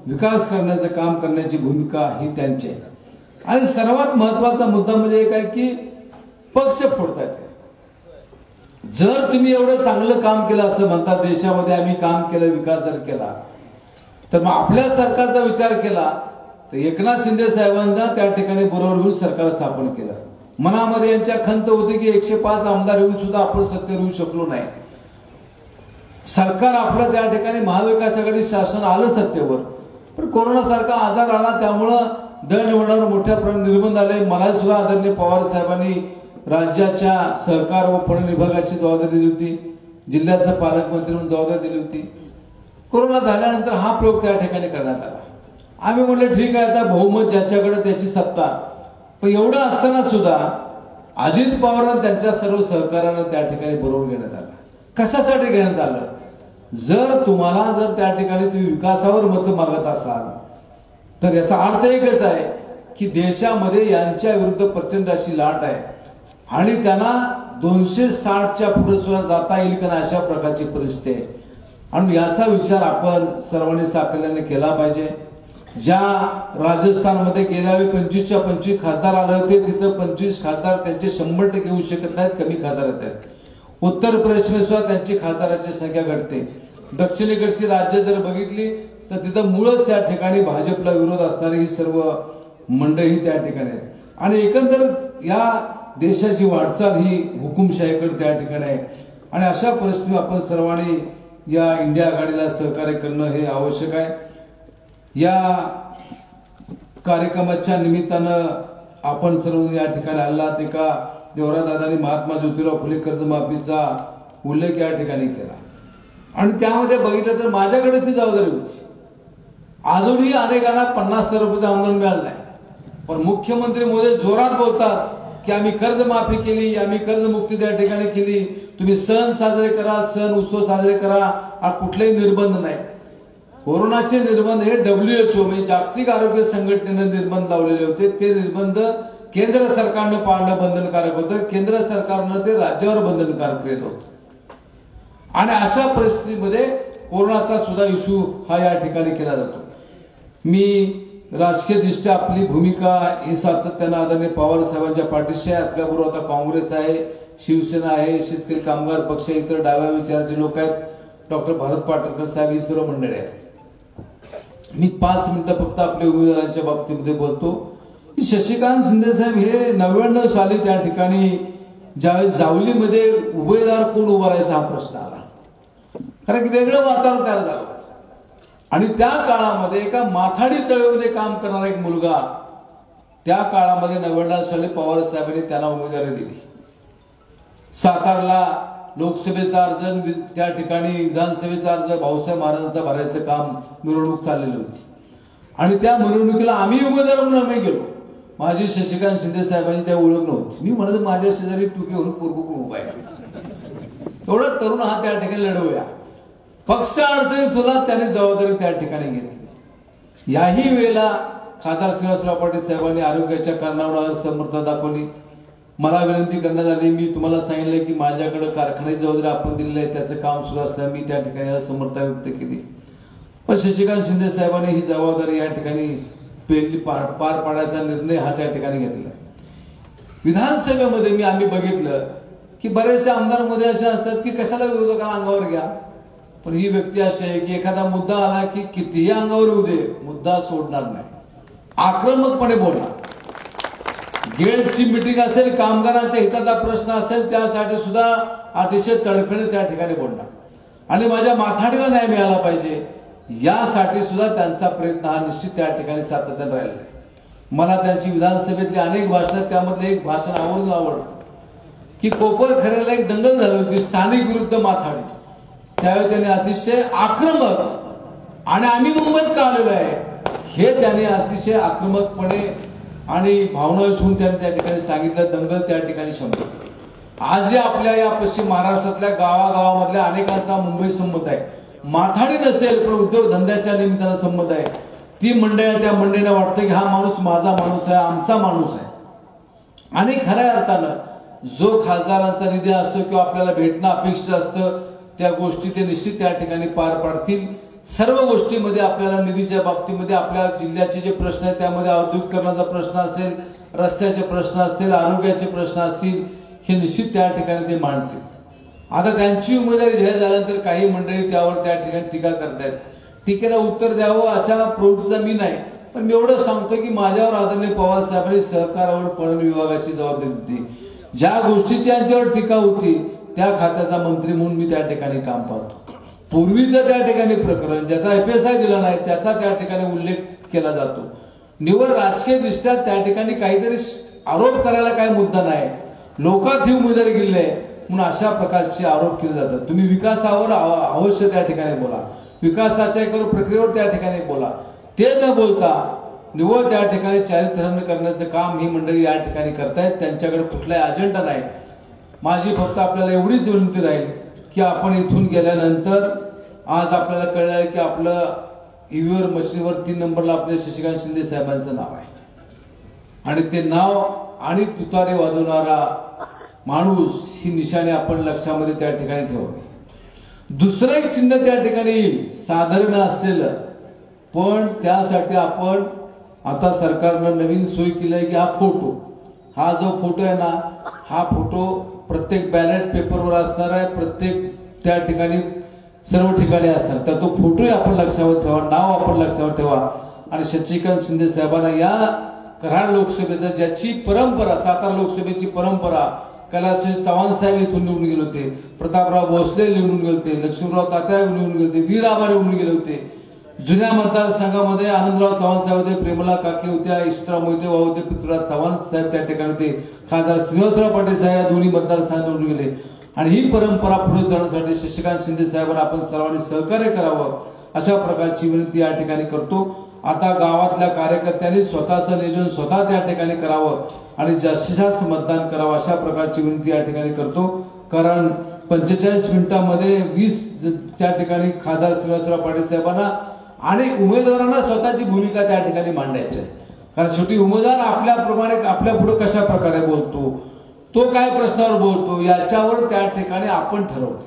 Speaker 3: विकास करण्याचं काम करण्याची भूमिका ही त्यांची आहे. आणि सर्वात महत्वाचा मुद्दा म्हणजे एक आहे की पक्ष फोडतायत. जर तुम्ही एवढं चांगलं काम केलं असं म्हणतात, देशामध्ये आम्ही काम केलं, विकास जर केला, तर मग आपल्या सरकारचा विचार केला तर एकनाथ शिंदे साहेबांना त्या ठिकाणी बरोबर घेऊन सरकार स्थापन केलं. मनामध्ये यांच्या खंत होती की 105 आमदार येऊन सुद्धा आपण सत्तेवर येऊ शकलो नाही. सरकार आपलं त्या ठिकाणी महाविकास आघाडी शासन आलं सत्तेवर, पण कोरोना सारखा आजार आला त्यामुळं दळणवळणावर मोठ्या प्रमाणात निर्बंध आले. मला सुद्धा आदरणीय पवार साहेबांनी राज्याच्या सहकार व पणन विभागाची जबाबदारी दिली होती, जिल्ह्याचा पालकमंत्री म्हणून जबाबदारी दिली होती. कोरोना झाल्यानंतर हा प्रयोग त्या ठिकाणी करण्यात आला. आम्ही म्हटलं ठीक आहे, आता बहुमत ज्याच्याकडे त्याची सत्ता. पण एवढं असताना सुद्धा अजित पवारांना त्यांच्या सर्व सहकार्यानं त्या ठिकाणी बरोबर घेण्यात आलं. कशासाठी घेण्यात आलं? जर त्या ठिकाणी तुम्ही विकासावर मत मागत असाल तर याचा अर्थ एकच आहे की देशामध्ये यांच्या विरुद्ध प्रचंड अशी लाट आहे आणि त्यांना 260च्या पुढे सुद्धा जाता येईल का अशा प्रकारची परिस्थिती आहे. आणि याचा विचार आपण सर्वांनी साकल्याने केला पाहिजे. ज्या राजस्थानमध्ये गेल्या वेळी 25च्या 25 खासदार आले होते, तिथं 25 खासदार त्यांचे 100% येऊ शकत नाहीत, कमी खासदार येतात. उत्तर प्रदेशमध्ये सुद्धा त्यांची खासदाराची संख्या घटते. दक्षिणेकडची राज्य जर बघितली तर तिथं मुळच त्या ठिकाणी भाजपला विरोध असणारी ही सर्व मंडळी त्या ठिकाणी आहेत. आणि एकंदर या देशाची वाटचाल ही हुकुमशाहीकडे त्या ठिकाणी आहे. आणि अशा परिस्थितीत आपण सर्वांनी या इंडिया आघाडीला सहकार्य करणं हे आवश्यक आहे। या कार्यक्रमाच्या निमित्तानं आपण सर्व या ठिकाणी आलात। एका देवरादादांनी महात्मा ज्योतिराव फुले कर्जमाफीचा उल्लेख या ठिकाणी केला आणि त्यामध्ये बघितलं तर माझ्याकडे ती जबाबदारी होती। अजूनही अनेकांना 50,000 रुपयाचं अनुदान मिळालं नाही, पण मुख्यमंत्री मोदी जोरात बोलतात की आम्ही कर्जमाफी केली, आम्ही कर्जमुक्ती त्या ठिकाणी केली, तुम्ही सण साजरे करा, सण उत्सव साजरे करा, हा कुठलेही निर्बंध नाही। कोरोनाचे निर्बंध हे WHO म्हणजे जागतिक आरोग्य संघटनेने निर्बंध लावलेले होते। ते निर्बंध केंद्र सरकारनं पाळणं बंधनकारक होतं, केंद्र सरकारनं ते राज्यावर बंधनकारक केलं होतं आणि अशा परिस्थितीमध्ये कोरोनाचा सुद्धा इश्यू हा या ठिकाणी केला जातो। मी राजकीय दृष्ट्या आपली भूमिका ही सातत्यानं आदरणीय पवार साहेबांच्या पाठीशी आहे। आपल्याबरोबर आता काँग्रेस आहे, शिवसेना आहे, शेतकरी कामगार पक्ष, इतर डाव्या विचाराचे लोक आहेत, डॉक्टर भारत पाटणकर साहेब, ही सर्व मंडळी आहेत। मी 5 मिनिटं फक्त आपल्या उमेदवारांच्या बाबतीमध्ये बोलतो। शशिकांत शिंदे साहेब हे 99 साली त्या ठिकाणी ज्यावेळेस जावलीमध्ये उमेदवार कोण उभा राहायचा हा प्रश्न आला, कारण की वेगळं वातावरण तयार झालं आणि त्या काळामध्ये एका माथाडी चळवळीमध्ये काम करणारा एक मुलगा त्या काळामध्ये 99 साली पवार साहेबांनी त्याला उमेदवारी दिली। सातारला लोकसभेचा अर्ज, त्या ठिकाणी विधानसभेचा अर्ज भाऊसाहेब महाराजांचा भरायचं काम मिरवणूक चाललेली होती आणि त्या मिरवणुकीला आम्ही उमेदवार म्हणून आम्ही गेलो। माझी शशिकांत शिंदे साहेबांची त्या ओळख नव्हती। मी म्हणत माझ्या शेजारी टुकी होऊन पूर्वक उभा आहे, एवढा तरुण हा त्या ठिकाणी लढवूया, पक्ष अडचणी तुला त्याने जबाबदारी त्या ठिकाणी घेतली। याही वेळेला खासदार श्रीनिवासराव पाटील साहेबांनी आरोग्याच्या कारणावर समर्थता दाखवली। मला विनंती करण्यात आली, मी तुम्हाला सांगितलं की माझ्याकडे कारखान्याची जबाबदारी आपण दिलेली आहे, त्याचं काम सुरू असल्याने मी त्या ठिकाणी असमर्थता व्यक्त केली, पण शशिकांत शिंदे साहेबांनी ही जबाबदारी या ठिकाणी पार पाडायचा निर्णय हा त्या ठिकाणी घेतला। विधानसभेमध्ये आम्ही बघितलं की बरेचसे आमदारमध्ये असे असतात की कशाला विरोधकांना अंगावर घ्या, पण ही व्यक्ती अशी आहे की एखादा मुद्दा आला की कितीही अंगावर येऊ दे, मुद्दा सोडणार नाही, आक्रमकपणे बोलणार। गेटची मीटिंग असेल, कामगारांच्या हिताचा प्रश्न असेल, त्यासाठी सुद्धा अतिशय तडफेने त्या ठिकाणी बोलणार आणि माझ्या माथाडीला न्याय मिळाला पाहिजे यासाठी सुद्धा त्यांचा प्रयत्न हा निश्चित त्या ठिकाणी सातत्याने राहिला आहे। मला त्यांची विधानसभेतली अनेक भाषणं, त्यामधलं एक भाषण आवडलं की कोपरखऱ्याला एक दंगल झाली होती स्थानिक विरुद्ध माथाडी, त्यावेळी त्यांनी अतिशय आक्रमक आणि आम्ही मुंबईत का आलेलो आहे हे त्यांनी अतिशय आक्रमकपणे आणि भावना विसरून त्यांनी त्या ठिकाणी सांगितलं। दंगल त्या ठिकाणी शंभर। आज जे आपल्या या पश्चिम महाराष्ट्रातल्या गावागावामधल्या अनेकांचा मुंबई संमत आहे, माथाडी नसेल पण उद्योग धंद्याच्या निमित्तानं संमत आहे, ती मंडळी त्या मंडळीला वाटतं की हा माणूस माझा माणूस आहे, आमचा माणूस आहे आणि खऱ्या अर्थानं जो खासदारांचा निधी असतो किंवा आपल्याला भेटणं अपेक्षित असतं त्या गोष्टी ते निश्चित त्या ठिकाणी पार पाडतील। सर्व गोष्टींमध्ये आपल्याला निधीच्या बाबतीमध्ये आपल्या जिल्ह्याचे जे प्रश्न आहेत त्यामध्ये औद्योगिकरणाचा प्रश्न असेल, रस्त्याचे प्रश्न असतील, आरोग्याचे प्रश्न असतील, हे निश्चित त्या ठिकाणी ते मांडतील। आता त्यांची उमेदवारी जाहीर झाल्यानंतर काही मंडळी त्यावर त्या ठिकाणी टीका करतायत, टीकेला उत्तर द्यावं अशा प्रवृत्तीचा मी नाही, पण मी एवढं सांगतो की माझ्यावर आदरणीय पवार साहेबांनी सहकारावर पणन विभागाची जबाबदारी दिली। ज्या गोष्टीची यांच्यावर टीका होती त्या खात्याचा मंत्री म्हणून मी त्या ठिकाणी काम पाहतो। पूर्वीचं त्या ठिकाणी प्रकरण ज्याचा FSI दिला नाही त्याचा त्या ठिकाणी उल्लेख केला जातो। निव्वळ राजकीय दृष्ट्या त्या ठिकाणी काहीतरी आरोप करायला काही मुद्दा नाही, लोकात ही उमेदवारी गेली आहे म्हणून अशा प्रकारचे आरोप केले जातात। तुम्ही विकासावर अवश्य त्या ठिकाणी बोला, विकासाच्या एका प्रक्रियेवर त्या ठिकाणी बोला, ते न बोलता निव्वळ त्या ठिकाणी चारित्र्यहनन करण्याचं काम ही मंडळी या ठिकाणी करतायत। त्यांच्याकडे कुठलाही अजेंडा नाही। माझी फक्त आपल्याला एवढीच विनंती राहील की आपण इथून गेल्यानंतर आज आपल्याला कळलं की आपलं ईव्हीआर मशीनवर 3 नंबरला आपल्या शशिकांत शिंदे साहेबांचं नाव आहे आणि ते नाव आणि तुतारे वाजवणारा माणूस ही निशाणे आपण लक्षामध्ये त्या ठिकाणी ठेवावी। दुसरं एक चिन्ह त्या ठिकाणी येईल साधारण असलेलं, पण त्यासाठी आपण आता सरकारनं नवीन सोय केली आहे की हा जो फोटो आहे ना, हा फोटो प्रत्येक बॅलेट पेपरवर असणार आहे, प्रत्येक त्या ठिकाणी सर्व ठिकाणी असणार, तर तो फोटोही आपण लक्षावर ठेवा, नाव आपण लक्षावर ठेवा आणि शशिकांत शिंदे साहेबांना या कराड लोकसभेचा ज्याची परंपरा, सातारा लोकसभेची परंपरा कैलास चव्हाण साहेब इथून निवडून गेले होते, प्रतापराव भोसले निवडून गेले होते, लक्ष्मणराव तात्या निवडून गेले होते, वीर आबा निवडून गेले होते. जुन्या मतदारसंघामध्ये आनंदराव चव्हाण साहेब होते, प्रेमला काके होत्या, ईश्वरराव मोहिते भाऊ होते, पृथ्वीराज चव्हाण साहेब त्या ठिकाणी होते, खासदार श्रीनिवासराव पाटील साहेब या दोन्ही मतदारसंघात निवडून गेले. आणि ही परंपरा पुढे जाण्यासाठी शशिकांत शिंदे साहेबांना आपण सर्वांनी सहकार्य करावं अशा प्रकारची विनंती या ठिकाणी करतो. आता गावातल्या कार्यकर्त्यांनी स्वतःचं नियोजन स्वतः त्या ठिकाणी करावं आणि जास्तीत जास्त मतदान करावं अशा प्रकारची विनंती या ठिकाणी करतो. कारण 45 मिनिटांमध्ये 20 त्या ठिकाणी खासदार श्रीनिवासराव पाटील साहेबांना आणि उमेदवारांना स्वतःची भूमिका त्या ठिकाणी मांडायची आहे. कारण शेवटी उमेदवार आपल्याप्रमाणे आपल्या पुढे कशा प्रकारे बोलतो, तो काय प्रश्नावर बोलतो याच्यावर त्या ठिकाणी आपण ठरवतो.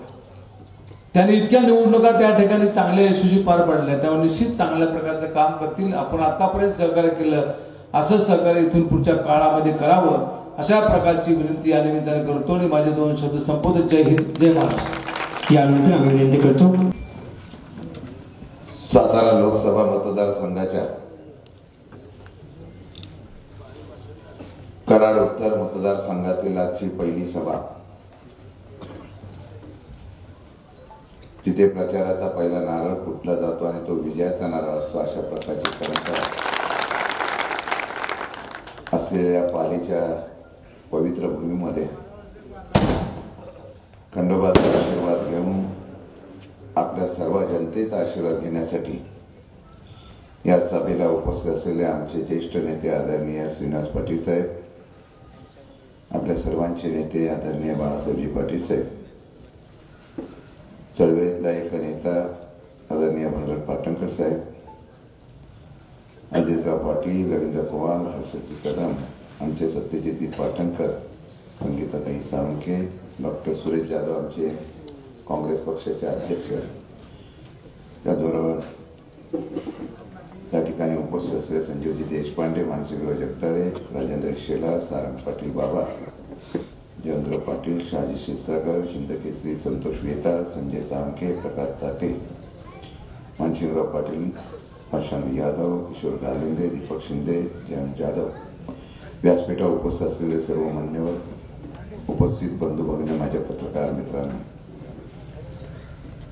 Speaker 3: त्यांनी इतक्या निवडणुका त्या ठिकाणी चांगल्या यशस्वी पार पडल्या, त्यामुळे निश्चित चांगल्या प्रकारचं काम करतील. आपण आतापर्यंत सहकार्य केलं असं सहकार्य इथून पुढच्या काळामध्ये करावं अशा प्रकारची विनंती या निमित्ताने करतो आणि माझे 2 शब्द संपवतो. जय हिंद, जय महाराष्ट्र.
Speaker 1: यानंतर आम्ही विनंती करतो
Speaker 4: सातारा लोकसभा मतदारसंघाच्या कराड उत्तर मतदारसंघातील आजची पहिली सभा. तिथे प्रचाराचा पहिला नारळ फुटला जातो आणि तो विजयाचा नारळ असतो अशा प्रकारची परंपरा असलेल्या पालीच्या पवित्र भूमीमध्ये खंडोबाचा आशीर्वाद घेऊन आपल्या सर्व जनतेचा आशीर्वाद घेण्यासाठी या सभेला उपस्थित असलेले आमचे ज्येष्ठ नेते आदरणीय श्रीनिवास पाटील साहेब, आपल्या सर्वांचे नेते आदरणीय बाळासाहेबजी पाटील साहेब, चळवळीतला एक नेता आदरणीय भरत पाटणकर साहेब, अजितराव पाटील, रवींद्र पवार, हर्षजी कदम, आमचे सत्यजित पाटणकर, संगीताताई साळुंखे, डॉक्टर सुरेश जाधव आमचे काँग्रेस पक्षाचे अध्यक्ष, त्याचबरोबर त्या ठिकाणी उपस्थित असलेले संजीवजी देशपांडे, मानसिंगराव जगताळे, राजेंद्र शेलार, सारंग पाटील बाबा, जयेंद्र पाटील, शहाजी क्षीरसागर, शिंदकेसरी संतोष वेताळ, संजय साळुंखे, प्रकाश ताटे, मानसिंगराव पाटील, प्रशांत यादव, किशोर गालिंदे, दीपक शिंदे, जयंत जाधव, व्यासपीठावर उपस्थित असलेले सर्व मान्यवर, उपस्थित बंधू भगिनी, माझ्या पत्रकार मित्रांनो,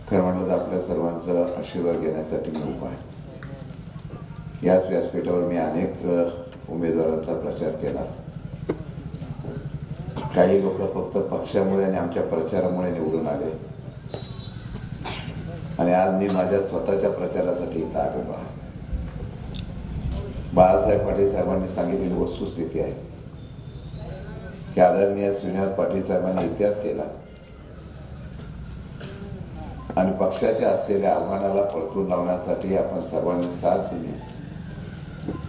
Speaker 4: खरं म्हणलं तर आपल्या सर्वांचा आशीर्वाद घेण्यासाठी मी उभा आहे. याच व्यासपीठावर मी अनेक उमेदवारांचा प्रचार केला. काही लोक फक्त पक्षामुळे आणि आमच्या प्रचारामुळे निवडून आले आणि आज मी माझ्या स्वतःच्या प्रचारासाठी इथं आलेलो आहे. बाळासाहेब पाटील साहेबांनी सांगितलेली वस्तुस्थिती आहे की आदरणीय श्रीनिवास पाटील साहेबांनी इतिहास केला आणि पक्षाच्या असलेल्या आव्हानाला परतून लावण्यासाठी आपण सर्वांनी साथ दिली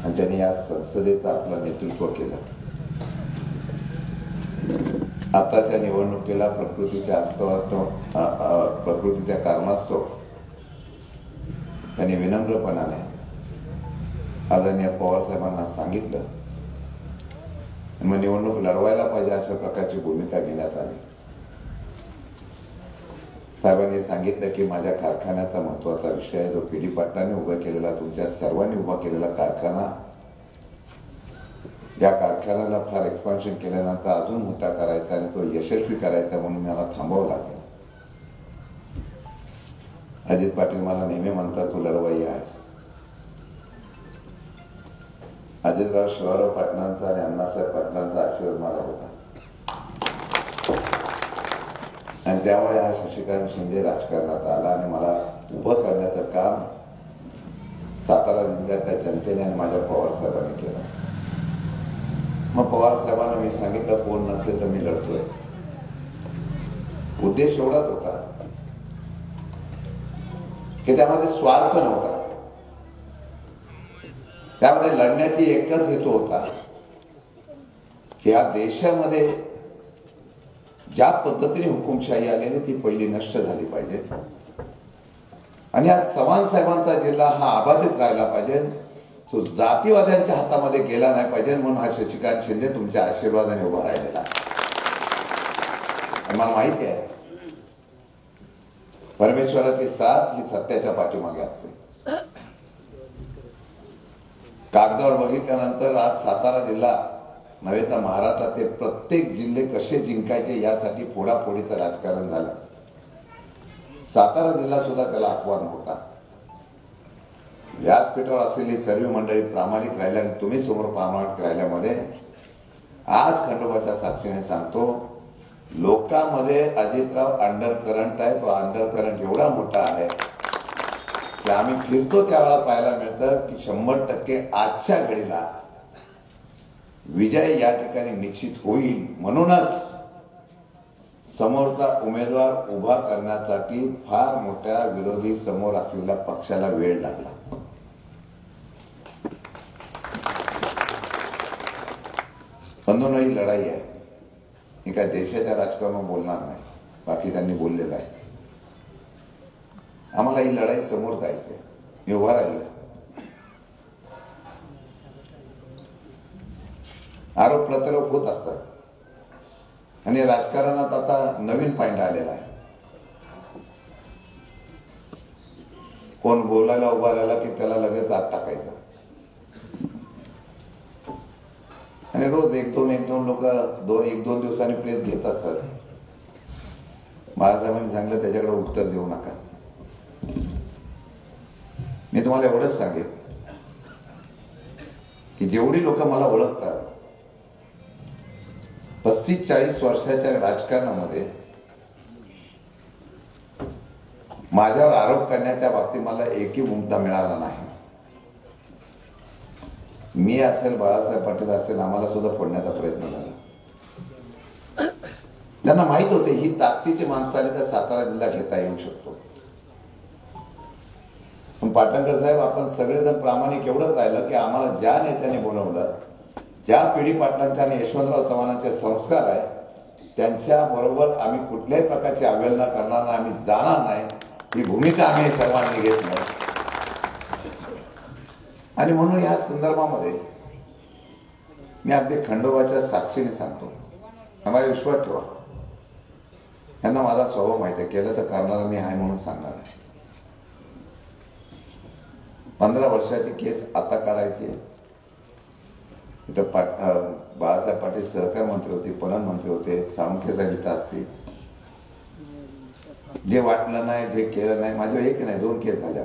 Speaker 4: आणि त्यांनी या संसदेचं आपलं नेतृत्व केलं. आताच्या निवडणुकीला प्रकृतीच्या कारणास्तव त्यांनी विनम्रपणाने आदरणीय पवार साहेबांना सांगितलं, मग निवडणूक लढवायला पाहिजे अशा प्रकारची भूमिका घेण्यात आली. साहेबांनी सांगितलं की माझ्या कारखान्याचा महत्वाचा विषय आहे, जो पीडी पाटलांनी उभा केलेला, तुमच्या सर्वांनी उभा केलेला कारखाना, या कारखान्याला फार एक्सपान्शन केल्यानंतर अजून मोठा करायचा आणि तो यशस्वी करायचा म्हणून मला थांबावं लागेल. अजित पाटील मला नेहमी म्हणतात तू लढवाई आहेस. अजितराव शिवाराव पाटलांचा आणि अण्णासाहेब पाटलांचा आशीर्वाद मला होता आणि त्यामुळे हा शशिकांत शिंदे राजकारणात आला आणि मला उभं करण्याचं काम सातारा जिल्ह्यातल्या जनतेने आणि माझ्या पवार साहेबांनी केलं. मग पवार साहेबांना मी सांगितलं कोण नसेल तर मी लढतोय. उद्देश एवढाच होता की त्यामध्ये स्वार्थ नव्हता, त्यामध्ये लढण्याची एकच हेतू होता की या देशामध्ये ज्या पद्धतीने हुकुमशाही आलेली ती पहिली नष्ट झाली पाहिजे आणि आज चव्हाण साहेबांचा जिल्हा हा अबाधित राहिला पाहिजे, तो जातीवाद्यांच्या हातामध्ये गेला नाही पाहिजे. म्हणून हा शशिकांत शिंदे तुमच्या आशीर्वादाने उभा राहिलेला मला माहिती आहे परमेश्वराची साथ ही सत्याच्या पाठीमागे असते. कागदावर बघितल्यानंतर आज सातारा जिल्हा नव्हे तर महाराष्ट्रातील प्रत्येक जिल्हे कसे जिंकायचे यासाठी फोडाफोडीचं राजकारण झालं. सातारा जिल्हा सुद्धा त्याला अपवाद नव्हता. व्यासपीठावर असलेली सर्व मंडळी प्रामाणिक राहिल्या आणि तुम्ही समोर प्रामाणिक राहिल्यामध्ये आज खंडोबाच्या साक्षीने सांगतो, लोकांमध्ये अजितराव अंडर करंट आहे. तो अंडर करंट एवढा मोठा आहे की आम्ही फिरतो त्यावेळेला पाहायला मिळतं की 100% आजच्या घडीला विजय या ठिकाणी निश्चित होईल. म्हणूनच समोरचा उमेदवार उभा करण्यासाठी फार मोठ्या विरोधी समोर असलेल्या पक्षाला वेळ लागला. बंधुनाही लढाई आहे. मी काय देशाच्या राजकारणावर बोलणार नाही, बाकी त्यांनी बोललेलं आहे. आम्हाला ही लढाई समोर जायचंय. मी उभा राहिलो. आरोप प्रत्यारोप होत असतात आणि राजकारणात आता नवीन पॉइंट आलेला आहे. कोण बोलायला उभा राहिला की त्याला लगेच आत टाकायचं आणि रोज एक दोन लोक एक दोन दिवसांनी प्रेस घेत असतात. बाळासाहेबांनी सांगितलं त्याच्याकडे उत्तर देऊ नका. मी तुम्हाला एवढंच सांगेन की जेवढी लोक मला ओळखतात 35-40 वर्षाच्या राजकारणामध्ये माझ्यावर आरोप करण्याच्या बाबतीत मला एकही मुद्दा मिळाला नाही. मी असेल, बाळासाहेब पाटील असेल, आम्हाला सुद्धा फोडण्याचा प्रयत्न झाला. त्यांना माहित होते ही ताकदीची माणसं आली तर सातारा जिल्हा घेता येऊ शकतो. पण पाटणकर साहेब, आपण सगळेजण प्रामाणिक एवढंच राहिलं की आम्हाला ज्या नेत्याने बोलवलं, ज्या पिढी पाटलांचे आणि यशवंतराव चव्हाणांचे संस्कार आहे, त्यांच्या बरोबर आम्ही कुठल्याही प्रकारची अवहेलना करणार नाही, आम्ही जाणार नाही, ही भूमिका आम्ही सर्वांनी घेतली. आणि म्हणून या संदर्भामध्ये मी अगदी खंडोबाच्या साक्षीने सांगतो, आम्हाला विश्वास ठेवा. त्यांना माझा स्वभाव माहिती आहे, केलं तर करणार मी आहे म्हणून सांगणार आहे. 15 वर्षाची केस आता काढायची आहे. इथं बाळासाहेब पाटील सहकार मंत्री होते, पणन मंत्री होते, साळुंखे साहेब इथं असतील. जे वाटलं नाही, जे केलं नाही, माझ्या एक नाही 2 केस झाल्या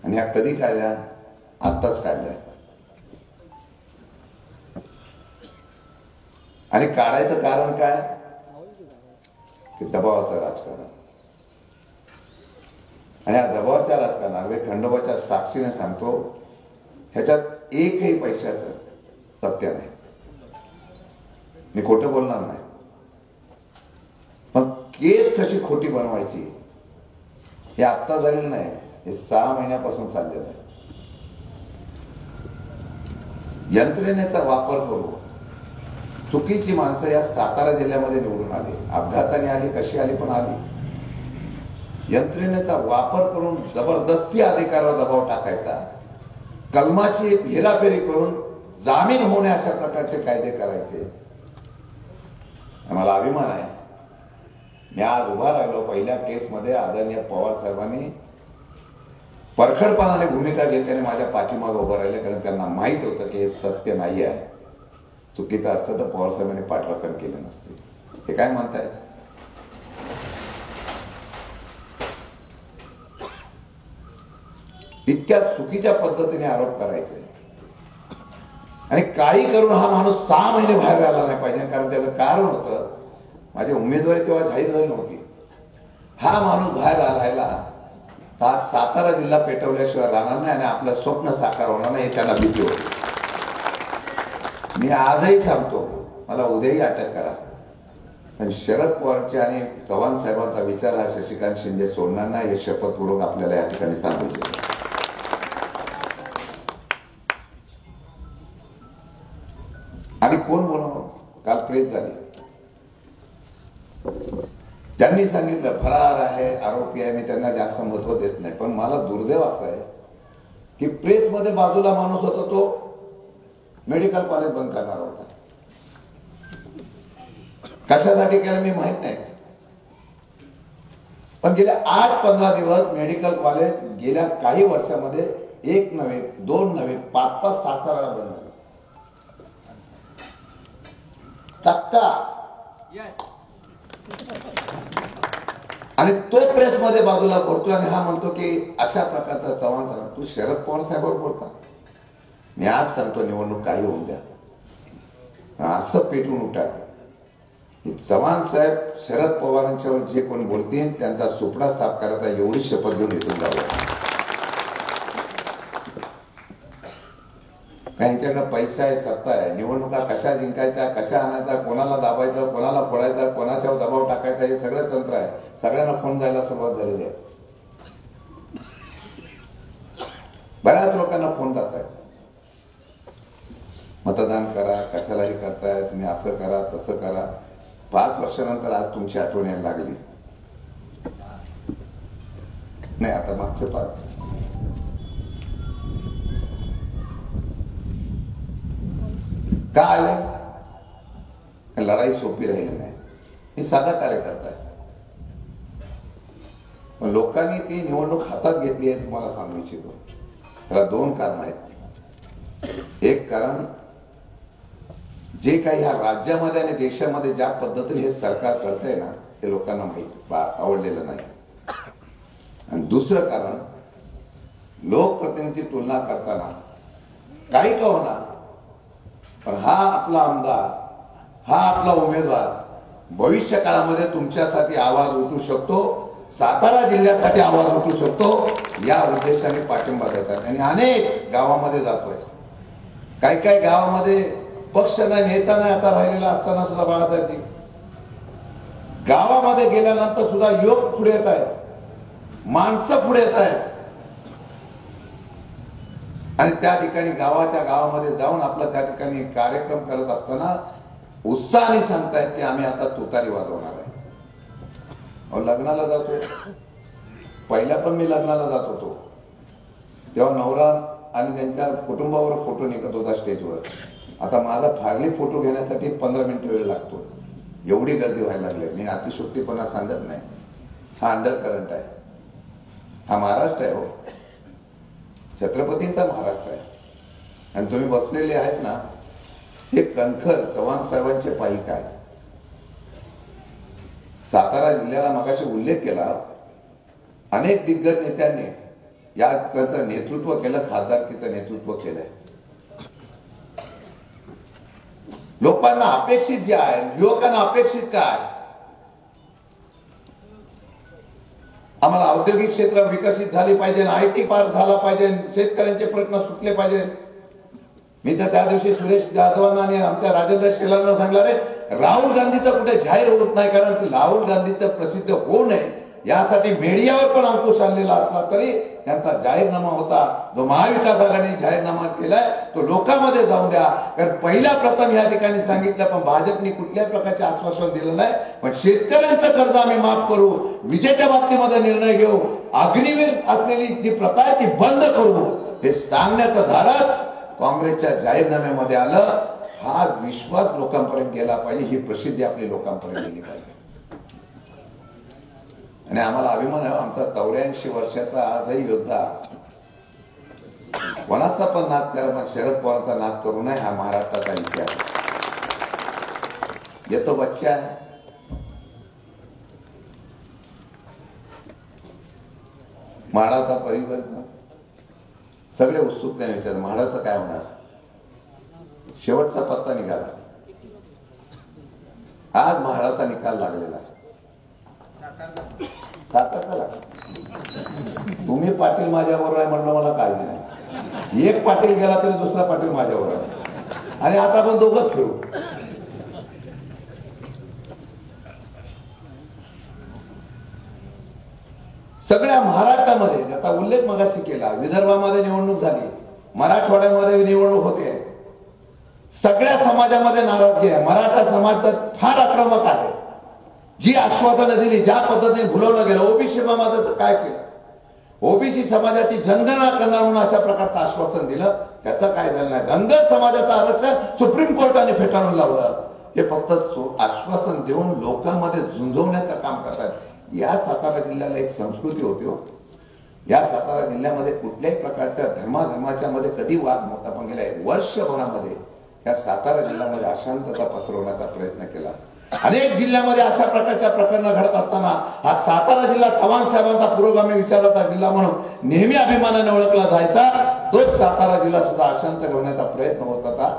Speaker 4: आणि ह्या कधी काढल्या? आत्ताच काढल्या. आणि काढायचं कारण काय? की दबावाचं राजकारण. आणि या दबावाच्या राजकारणात अगदी खंडोबाच्या साक्षीने सांगतो, ह्याच्यात एकही पैशाचं सत्य नाही. मी खोटं बोलणार नाही. पण केस कशी खोटी बनवायची हे आत्ता झालेलं नाही, हे 6 महिन्यापासून चाललेलं आहे. यंत्रणेचा वापर करून चुकीची माणसं या सातारा जिल्ह्यामध्ये निवडून आली. अपघाताने आली, कशी आली पण आली. यंत्रणेचा वापर करून जबरदस्ती अधिकारावर दबाव टाकायचा, कलमाची हेराफेरी करून जामीन होणे अशा प्रकारचे कायदे करायचे. मला अभिमान आहे, मी आज उभा राहिलो. पहिल्या केसमध्ये आदरणीय पवार साहेबांनी परखडपणाने भूमिका घेतल्याने माझ्या पाठीमागे उभं राहिले, कारण त्यांना माहित होतं की हे सत्य नाही आहे. चुकीचं असतं तर पवार साहेबांनी पाठराखण केले नसते. हे काय म्हणताय? इतक्या चुकीच्या पद्धतीने आरोप करायचे आणि काही करून हा माणूस 6 महिने बाहेर आला नाही पाहिजे. कारण त्याचं कारण होतं, माझी उमेदवारी तेव्हा जाहीर झाली नव्हती. हा माणूस बाहेर आलायला तर सातारा जिल्हा पेटवल्याशिवाय राहणार नाही आणि आपलं स्वप्न साकार होणार नाही, हे त्यांना भीती होती. मी आजही सांगतो, मला उद्याही अटक करा, पण शरद पवारचे आणि चव्हाण साहेबांचा विचार हा शशिकांत शिंदे सोडणार नाही, हे शपथपूर्वक आपल्याला या ठिकाणी सांगायचे. आणि कोण बोलावं? काल प्रेस झाली, त्यांनी सांगितलं फरार आहे, आरोपी आहे. मी त्यांना जास्त महत्व देत नाही, पण मला दुर्दैव असं आहे की प्रेसमध्ये बाजूला माणूस होता, तो मेडिकल कॉलेज बंद करणार होता. कशासाठी केलं मी माहित नाही, पण गेल्या 8-15 दिवस मेडिकल कॉलेज गेल्या काही वर्षामध्ये 1 नव्हे, 2 नव्हे, 5-5, 6 वेळा बंद झालं. टक्का आणि तो प्रेस मध्ये बाजूला करतोय आणि हा म्हणतो की अशा प्रकारचा चव्हाण साहेब, तू शरद पवार साहेबांवर बोलता. मी आज सांगतो निवडणूक काही होऊन द्या, असं पेटून उठा की चव्हाण साहेब शरद पवारांच्यावर जे कोण बोलतील त्यांचा सुपडा साफ करायचा एवढी शपथ घेऊन इथून जावं. त्यांच्याकडे पैसा आहे, सत्ता आहे, निवडणुका कशा जिंकायच्या, कशा आणायचा, कोणाला दाबायचं, कोणाला फोडायचं, कोणाच्यावर दबाव टाकायचा, हे सगळं तंत्र आहे. सगळ्यांना फोन जायला सुरुवात झालेली आहे. बऱ्याच लोकांना फोन जात आहे, मतदान करा, कशालाही करताय तुम्ही, असं करा तसं करा. 5 वर्षानंतर आज तुमची आठवण यायला लागली नाही. आता मागचे 5 का आले? लढाई सोपी राहिली नाही. मी साधा कार्यकर्ता आहे, पण लोकांनी ती निवडणूक हातात घेतली आहे. तुम्हाला सांगू इच्छितो, त्याला 2 कारण आहेत. एक कारण, जे काही ह्या राज्यामध्ये आणि देशामध्ये ज्या पद्धतीने हे सरकार करतंय ना, ते लोकांना माहिती आवडलेलं नाही. आणि दुसरं कारण, लोकप्रतिनिधी तुलना करताना काही का होणार, पण हा आपला आमदार, हा आपला उमेदवार भविष्य काळामध्ये तुमच्यासाठी आवाज उठू शकतो, सातारा जिल्ह्यासाठी आवाज उठू शकतो, या उद्देशाने पाठिंबा देतात. आणि अनेक गावामध्ये जातोय. काही काही गावामध्ये पक्ष नाही, नेता नाही आता राहिलेला असताना सुद्धा बाळासाहेबजी गावामध्ये गेल्यानंतर सुद्धा युवक पुढे येत आहेत, माणसं पुढे येत आहेत आणि त्या ठिकाणी गावाच्या गावामध्ये जाऊन आपला त्या ठिकाणी कार्यक्रम करत असताना उत्साहाने सांगतायत की आम्ही आता तुतारी वाजवणार आहे. लग्नाला जातोय, पहिला पण मी लग्नाला जात होतो तेव्हा नवरा आणि त्यांच्या कुटुंबावर फोटो निघत होता स्टेजवर. आता माझा फारली फोटो घेण्यासाठी 15 मिनिटं वेळ लागतो, एवढी गर्दी व्हायला लागली. मी अतिशोक्तीपणा सांगत नाही, हा अंडर करंट आहे. हा महाराष्ट्र आहे, हो, छत्रपतींचा महाराष्ट्र आहे. आणि तुम्ही बसलेले आहेत ना, हे कणखर चव्हाण साहेबांचे पाईक आहे. सातारा जिल्ह्याला मगाशी उल्लेख केला, अनेक दिग्गज नेत्यांनी याकरता नेतृत्व केलं, खासदारकीचं नेतृत्व केलंय. लोकांना अपेक्षित जे आहे, युवकांना अपेक्षित काय, आम्हाला औद्योगिक क्षेत्र विकसित झाली पाहिजे, IT पार झाला पाहिजे, शेतकऱ्यांचे प्रश्न सुटले पाहिजे. मी तर त्या दिवशी सुरेश जाधवांना आणि आमच्या राजेंद्र शेलारांना सांगला, रे राहुल गांधीचं कुठे जाहीर होत नाही, कारण राहुल गांधीचं प्रसिद्ध होऊ नये यासाठी मीडियावर पण अंकुश आणलेला असला तरी त्यांचा जाहीरनामा होता, जो महाविकास आघाडीने जाहीरनामा केलाय तो लोकांमध्ये जाऊन द्या. कारण पहिल्या प्रथम या ठिकाणी सांगितलं, पण भाजपने कुठल्याही प्रकारचे आश्वासन दिलं नाही. पण शेतकऱ्यांचं कर्ज आम्ही माफ करू, विजेच्या बाबतीमध्ये निर्णय घेऊ, अग्निवीर असलेली जी प्रथा आहे ती बंद करू, हे सांगण्याचं धाडस काँग्रेसच्या जाहीरनाम्यामध्ये आलं. हा विश्वास लोकांपर्यंत गेला पाहिजे, ही प्रसिद्धी आपली लोकांपर्यंत गेली पाहिजे. आणि आम्हाला अभिमान आहे, आमचा 84 वर्षाचा आजही योद्धा कोणाचा पण नाद करा, मग शरद पवारचा नाद करू नये, हा महाराष्ट्राचा इतिहास. येतो बच्चा म्हाडाचा परिवर्तन, सगळे उत्सुकतेने विचार, म्हाडाचं काय होणार. शेवटचा पत्ता निघाला, आज म्हाडाचा निकाल लागलेला. तुम्ही पाटील माझ्याबरोबर आहे म्हणलं, मला काळजी नाही. एक पाटील गेला तरी दुसरा पाटील माझ्यावर आहे, आणि आता आपण दोघंच फिरू. सगळ्या महाराष्ट्रामध्ये ज्याचा उल्लेख मगाशी केला, विदर्भामध्ये निवडणूक झाली, मराठवाड्यामध्ये निवडणूक होते, सगळ्या समाजामध्ये नाराजगी आहे. मराठा समाज तर फार आक्रमक आहे. जी आश्वासनं दिली, ज्या पद्धतीने भुलवलं गेलं, ओबीसी समाजाचं काय केलं, ओबीसी समाजाची जनगणना करणार म्हणून अशा प्रकारचं आश्वासन दिलं, त्याचं काय झालं नाही. धनगर समाजाचं आरक्षण सुप्रीम कोर्टाने फेटाळून लावलं. हे फक्त आश्वासन देऊन लोकांमध्ये झुंजवण्याचं काम करतात. या सातारा जिल्ह्याला एक संस्कृती होती, हो. या सातारा जिल्ह्यामध्ये कुठल्याही प्रकारच्या धर्माच्या मध्ये कधी वाद नव्हता, पण गेल्या वर्षभरामध्ये या सातारा जिल्ह्यामध्ये अशांतता पसरवण्याचा प्रयत्न केला. अनेक जिल्ह्यामध्ये अशा प्रकारच्या प्रकरणं घडत असताना हा सातारा जिल्हा चव्हाण साहेबांचा पुरोगामी विचाराचा जिल्हा म्हणून नेहमी अभिमानाने ओळखला जायचा. तोच सातारा जिल्हा सुद्धा अशांत ठेवण्याचा प्रयत्न होत होता.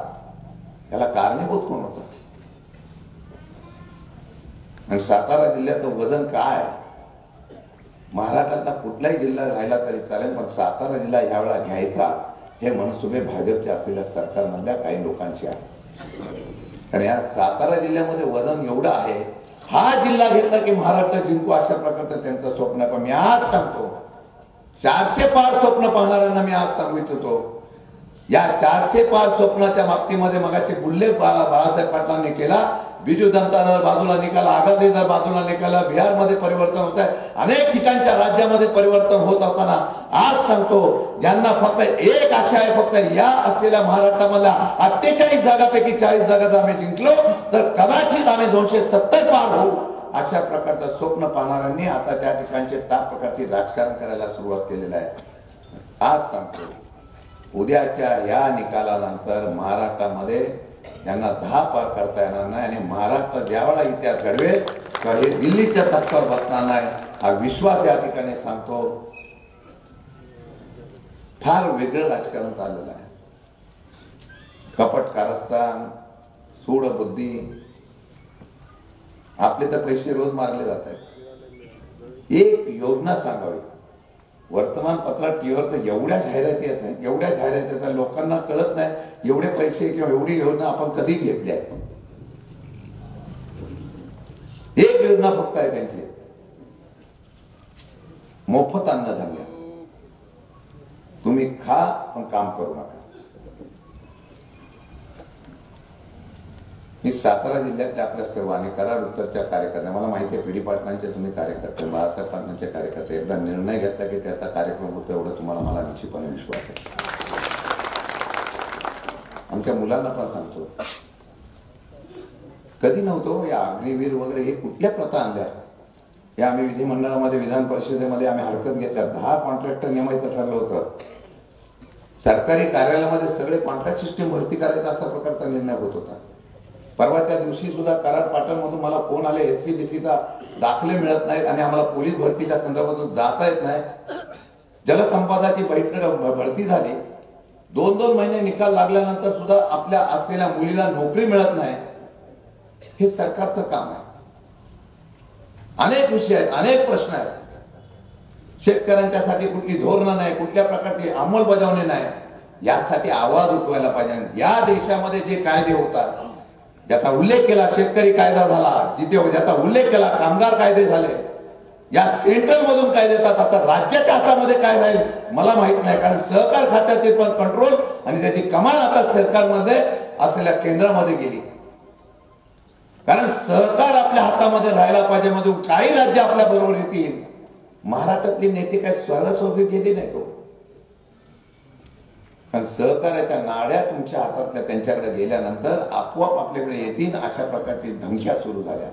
Speaker 4: याला कारणीभूत कोण होतं? आणि सातारा जिल्ह्याचं वजन काय? महाराष्ट्रातला कुठलाही जिल्हा राहिला तरी चालेल, पण सातारा जिल्हा यावेळा घ्यायचा हे मनसुबे भाजपचे असलेल्या सरकारमधल्या काही लोकांचे आहे. कारण या सातारा जिल्ह्यामध्ये वजन एवढं आहे, हा जिल्हा घेतला की महाराष्ट्र जिंकू अशा प्रकारचं त्यांचं स्वप्न आहे. पण मी आज सांगतो, 400 पार स्वप्न पाहणाऱ्यांना मी आज सांगू इच्छितो, या 400 पार स्वप्नाच्या बाबतीमध्ये मगाशी उल्लेख बाळासाहेब पाटलांनी केला. बिजू जनता दल बाजूला निकाला, आघाडी दल बाजूला निकाला, बिहारमध्ये परिवर्तन होत आहे, अनेक ठिकाणच्या राज्यामध्ये परिवर्तन होत असताना आज सांगतो, ज्यांना फक्त एक आशा आहे, फक्त या असलेल्या महाराष्ट्रामधल्या 48 जागापैकी 40 जागा जर आम्ही जिंकलो तर कदाचित आम्ही 270 पार होऊ, अशा प्रकारचं स्वप्न पाहणाऱ्यांनी आता त्या ठिकाणचे त्या प्रकारचे राजकारण करायला सुरुवात केलेलं आहे. आज सांगतो, उद्याच्या या निकालानंतर महाराष्ट्रामध्ये त्यांना 10 पार करता येणार नाही आणि महाराष्ट्र ज्यावेळेला इतिहास घडवेल तर हे दिल्लीच्या तख्तावर बसणार नाही, हा विश्वास या ठिकाणी सांगतो. फार वेगळं राजकारण चाललेलं आहे. कपट कारस्थान, सूड बुद्धी, आपले तर पैसे रोज मारले जात आहेत. एक योजना सांगावी, वर्तमानपत्रात टीव्हीवर तर एवढ्या जाहिराती येत नाही, एवढ्या जाहिराती येतात, लोकांना कळत नाही एवढे पैसे किंवा एवढी योजना आपण कधी घेतल्या. एक योजना फक्त आहे त्यांची, मोफत अन्नधान्य. तुम्ही खा पण काम करू नका. मी सातारा जिल्ह्यातल्या आपल्या सर्व आणि कराड उत्तरच्या कार्यकर्त्या, मला माहिती आहे पिढी पाटलांचे तुम्ही कार्यकर्ते, बाळासाहेब पाटलांचे कार्यकर्ते, एकदा निर्णय घेतला की त्याचा कार्यक्रम होतो एवढं तुम्हाला मला निश्चितपणे विश्वास आहे. आमच्या मुलांना पण सांगतो, कधी नव्हतो या अग्निवीर वगैरे हे कुठल्या प्रथा आणल्या. या आम्ही विधिमंडळामध्ये, विधान परिषदेमध्ये आम्ही हरकत घेतल्या. 10 कॉन्ट्रॅक्टर नेमायचं ठरलं होतं. सरकारी कार्यालयामध्ये सगळे कॉन्ट्रॅक्ट सिस्टीम भरती करायचा असा प्रकारचा निर्णय होत होता. परवाच्या दिवशी सुद्धा कराड पाटण मधून मला फोन आले, SCBCचा दाखले मिळत नाहीत आणि आम्हाला पोलीस भरतीच्या संदर्भातून जाता येत नाही. जलसंपदाची भरती झाली, 2-2 महिने निकाल लागल्यानंतर सुद्धा आपल्या असलेल्या मुलीला नोकरी मिळत नाही. हे सरकारचं काम आहे. अनेक विषय आहेत, अनेक प्रश्न आहेत. शेतकऱ्यांच्यासाठी कुठली धोरणं नाही, कुठल्या प्रकारची अंमलबजावणी नाही, यासाठी आवाज उठवायला पाहिजे. या देशामध्ये जे कायदे होतात, ज्याचा उल्लेख केला शेतकरी कायदा झाला, जिथे ज्याचा उल्लेख केला कामगार कायदे झाले, या सेंट्रल मधून कायदे येतात. आता राज्याच्या हातामध्ये काय राहील मला माहित नाही, कारण सहकार खात्याचे पण कंट्रोल आणि त्याची कमान आता सरकारमध्ये असलेल्या केंद्रामध्ये गेली. कारण सहकार आपल्या हातामध्ये राहायला पाहिजे. मधून काही राज्य आपल्या बरोबर येतील. महाराष्ट्रातले नेते काय स्वयंस्वरूपी गेले नाही तो, कारण सहकार्याच्या नाड्या तुमच्या हातातल्या त्यांच्याकडे गेल्यानंतर आपोआप आपल्याकडे येतील, अशा प्रकारची धमक्या सुरू झाल्या.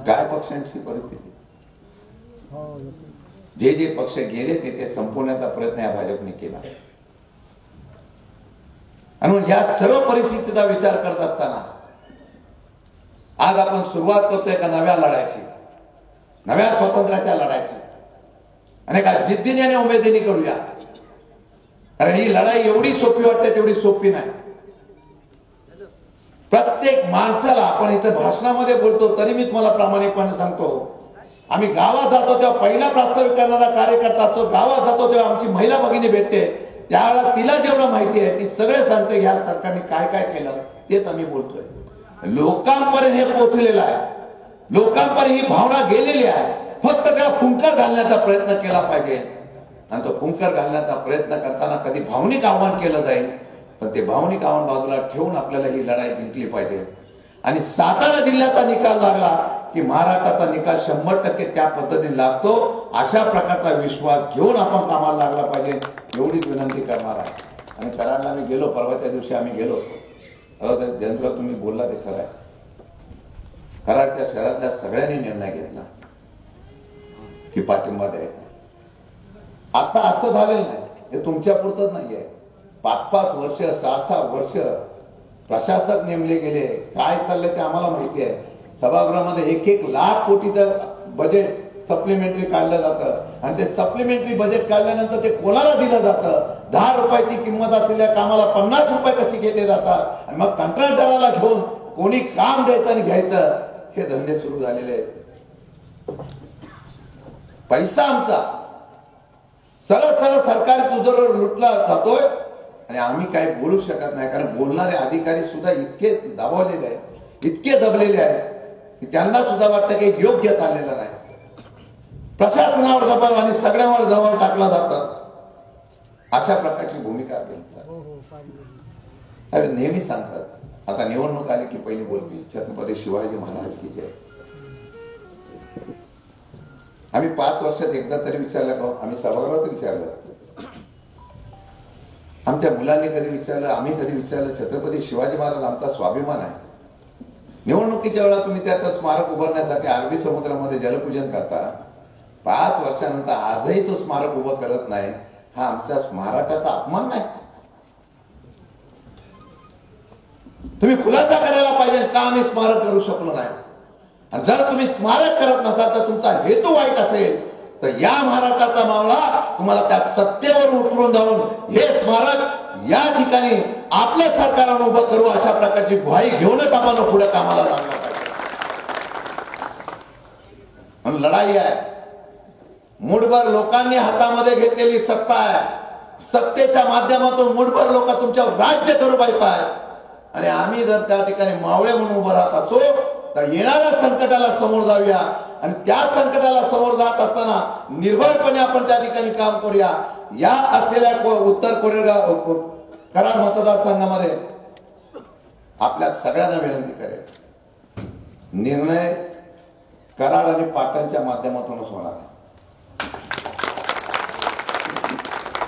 Speaker 4: काय पक्षांची परिस्थिती, जे जे पक्ष गेले ते संपवण्याचा प्रयत्न या भाजपने केला. आणि या सर्व परिस्थितीचा विचार करत असताना आज आपण सुरुवात करतोय एका नव्या लढायची, नव्या स्वातंत्र्याच्या लढायची, आणि एका जिद्दीने आणि उमेदीने करूया. कारण ही लढाई एवढी सोपी वाटते तेवढी सोपी नाही. प्रत्येक माणसाला, आपण इथं भाषणामध्ये बोलतो तरी मी तुम्हाला प्रामाणिकपणे सांगतो, आम्ही गावात जातो तेव्हा पहिला प्रास्ताविक करणारा कार्यकर्ता असतो. गावात जातो तेव्हा आमची महिला भगिनी भेटते, त्यावेळेला तिला जेवढं माहिती आहे ती सगळे सांगते ह्या सरकारने काय काय केलं तेच आम्ही बोलतोय. लोकांपर्यंत हे पोहोचलेलं आहे, लोकांपर्यंत ही भावना गेलेली आहे. फक्त त्याला फुंकर घालण्याचा प्रयत्न केला पाहिजे. आणि तो फुंकर घालण्याचा प्रयत्न करताना कधी भावनिक आव्हान केलं जाईल, पण ते भावनिक आव्हान बाजूला ठेवून आपल्याला ही लढाई जिंकली पाहिजे. आणि सातारा जिल्ह्याचा निकाल लागला की महाराष्ट्राचा निकाल 100% त्या पद्धतीने लागतो. अशा प्रकारचा विश्वास घेऊन आपण कामाला लागला पाहिजे, एवढीच विनंती करणार आहे. आणि कराडला आम्ही गेलो, परवाच्या दिवशी आम्ही गेलो. जयंतराव तुम्ही बोलला ते खरं आहे, कराडच्या शहरातल्या सगळ्यांनी निर्णय घेतला की पाठिंबा द्यायचा. आता असं झालेलं नाही, हे तुमच्या पुरतच नाहीये. 5-5 वर्ष 6-6 वर्ष प्रशासक नेमले गेले. काय चाललंय ते आम्हाला माहिती आहे. सभागृहामध्ये 1-1 लाख कोटीचं बजेट सप्लिमेंटरी काढलं जातं आणि ते सप्लिमेंटरी बजेट काढल्यानंतर ते कोणाला दिलं जातं. 10 रुपयाची किंमत असलेल्या कामाला 50 रुपये कशी केले जातात आणि मग कंत्राटदाराला घेऊन कोणी काम द्यायचं आणि घ्यायचं हे धंदे सुरू झालेले आहेत. पैसा आमचा सरळ सरळ सरकार तुझ्यावर लुटला जातोय आणि आम्ही काही बोलू शकत नाही. कारण बोलणारे अधिकारी सुद्धा इतके दबावलेले आहेत, इतके दबलेले आहेत की त्यांना सुद्धा वाटतं की योग्य चाललेलं नाही. प्रशासनावर दबाव आणि सगळ्यांवर दबाव टाकला जातं. अशा प्रकारची भूमिका नेहमी सांगतात. आता निवडणूक आली की पहिली बोलतील छत्रपती शिवाजी महाराज की जय. आम्ही 5 वर्षात एकदा तरी विचारलं का? आम्ही सभागृहात विचारलं, आमच्या मुलांनी कधी विचारलं, आम्ही कधी विचारलं? छत्रपती शिवाजी महाराज आमचा स्वाभिमान आहे. निवडणुकीच्या वेळा तुम्ही त्याचं स्मारक उभारण्यासाठी अरबी समुद्रामध्ये जलपूजन करता. 5 वर्षानंतर आजही तो स्मारक उभं करत नाही. हा आमच्या स्मारकाचा अपमान नाही? तुम्ही खुलासा करायला पाहिजे का आम्ही स्मारक करू शकलो नाही. आणि जर तुम्ही स्मारक करत नसाल तर तुमचा हेतू वाईट असेल तर या महाराष्ट्राचा मावळा तुम्हाला त्या सत्तेवर उतरून जाऊन हे स्मारक या ठिकाणी आपल्या सरकारनं उभं करू अशा प्रकारची ग्वाही घेऊनच आपण पुढे कामाला लागणार पाहिजे. म्हणून लढाई आहे. मुठभर लोकांनी हातामध्ये घेतलेली सत्ता आहे. सत्तेच्या माध्यमातून मुठभर लोक तुमच्यावर राज्य करू पाहतात आणि आम्ही जर त्या ठिकाणी मावळे म्हणून उभं राहत असो तर येणाऱ्या संकटाला समोर जाऊया आणि त्या संकटाला समोर जात असताना निर्भयपणे आपण त्या ठिकाणी काम करूया. या असलेल्या उत्तर कराड मतदारसंघामध्ये आपल्या सगळ्यांना विनंती करेल, निर्णय कराड आणि पाटणच्या माध्यमातूनच होणार आहे.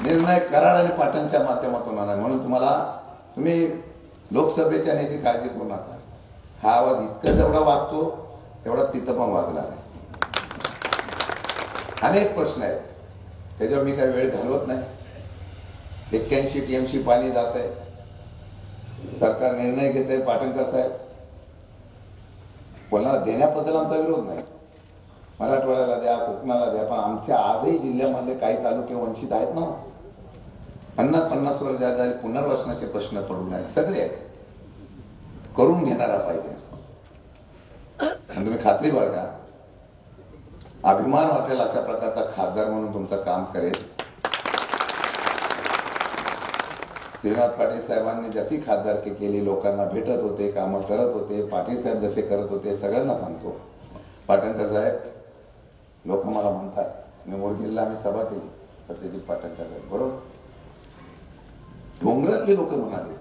Speaker 4: निर्णय कराड आणि पाटणच्या माध्यमातून होणार. म्हणून तुम्ही लोकसभेच्या नेते काळजी करू नका. हा आवाज इतका जेवढा वाजतो तेवढा तिथं पण वाजणार आहे. अनेक प्रश्न आहेत त्याच्यावर मी काही वेळ घालवत नाही. 81 TMC पाणी जात आहे. सरकार निर्णय घेत आहे. पाटणकर साहेब कोणाला देण्याबद्दल आमचा विरोध नाही. मराठवाड्याला द्या, कोकणाला द्या, पण आमच्या आजही जिल्ह्यामध्ये काही तालुके वंचित आहेत ना. 50-50 वर्ष झाले पुनर्वसनाचे प्रश्न पडून आहेत. सगळे करून घेणारा पाहिजे. आणि तुम्ही खात्री बाळगा, अभिमान वाटेल अशा प्रकारचा खासदार म्हणून तुमचं काम करेल. श्रीनाथ पाटील साहेबांनी जशी खासदारकी केली, लोकांना भेटत होते, कामं करत होते, पाटील साहेब जसे करत होते, सगळ्यांना सांगतो. पाटणकर साहेब, लोक मला म्हणतात, मी मोरगेला आम्ही सभा केली सत्यजित पाटणकर साहेब बरोबर. डोंगरातले लोक म्हणाले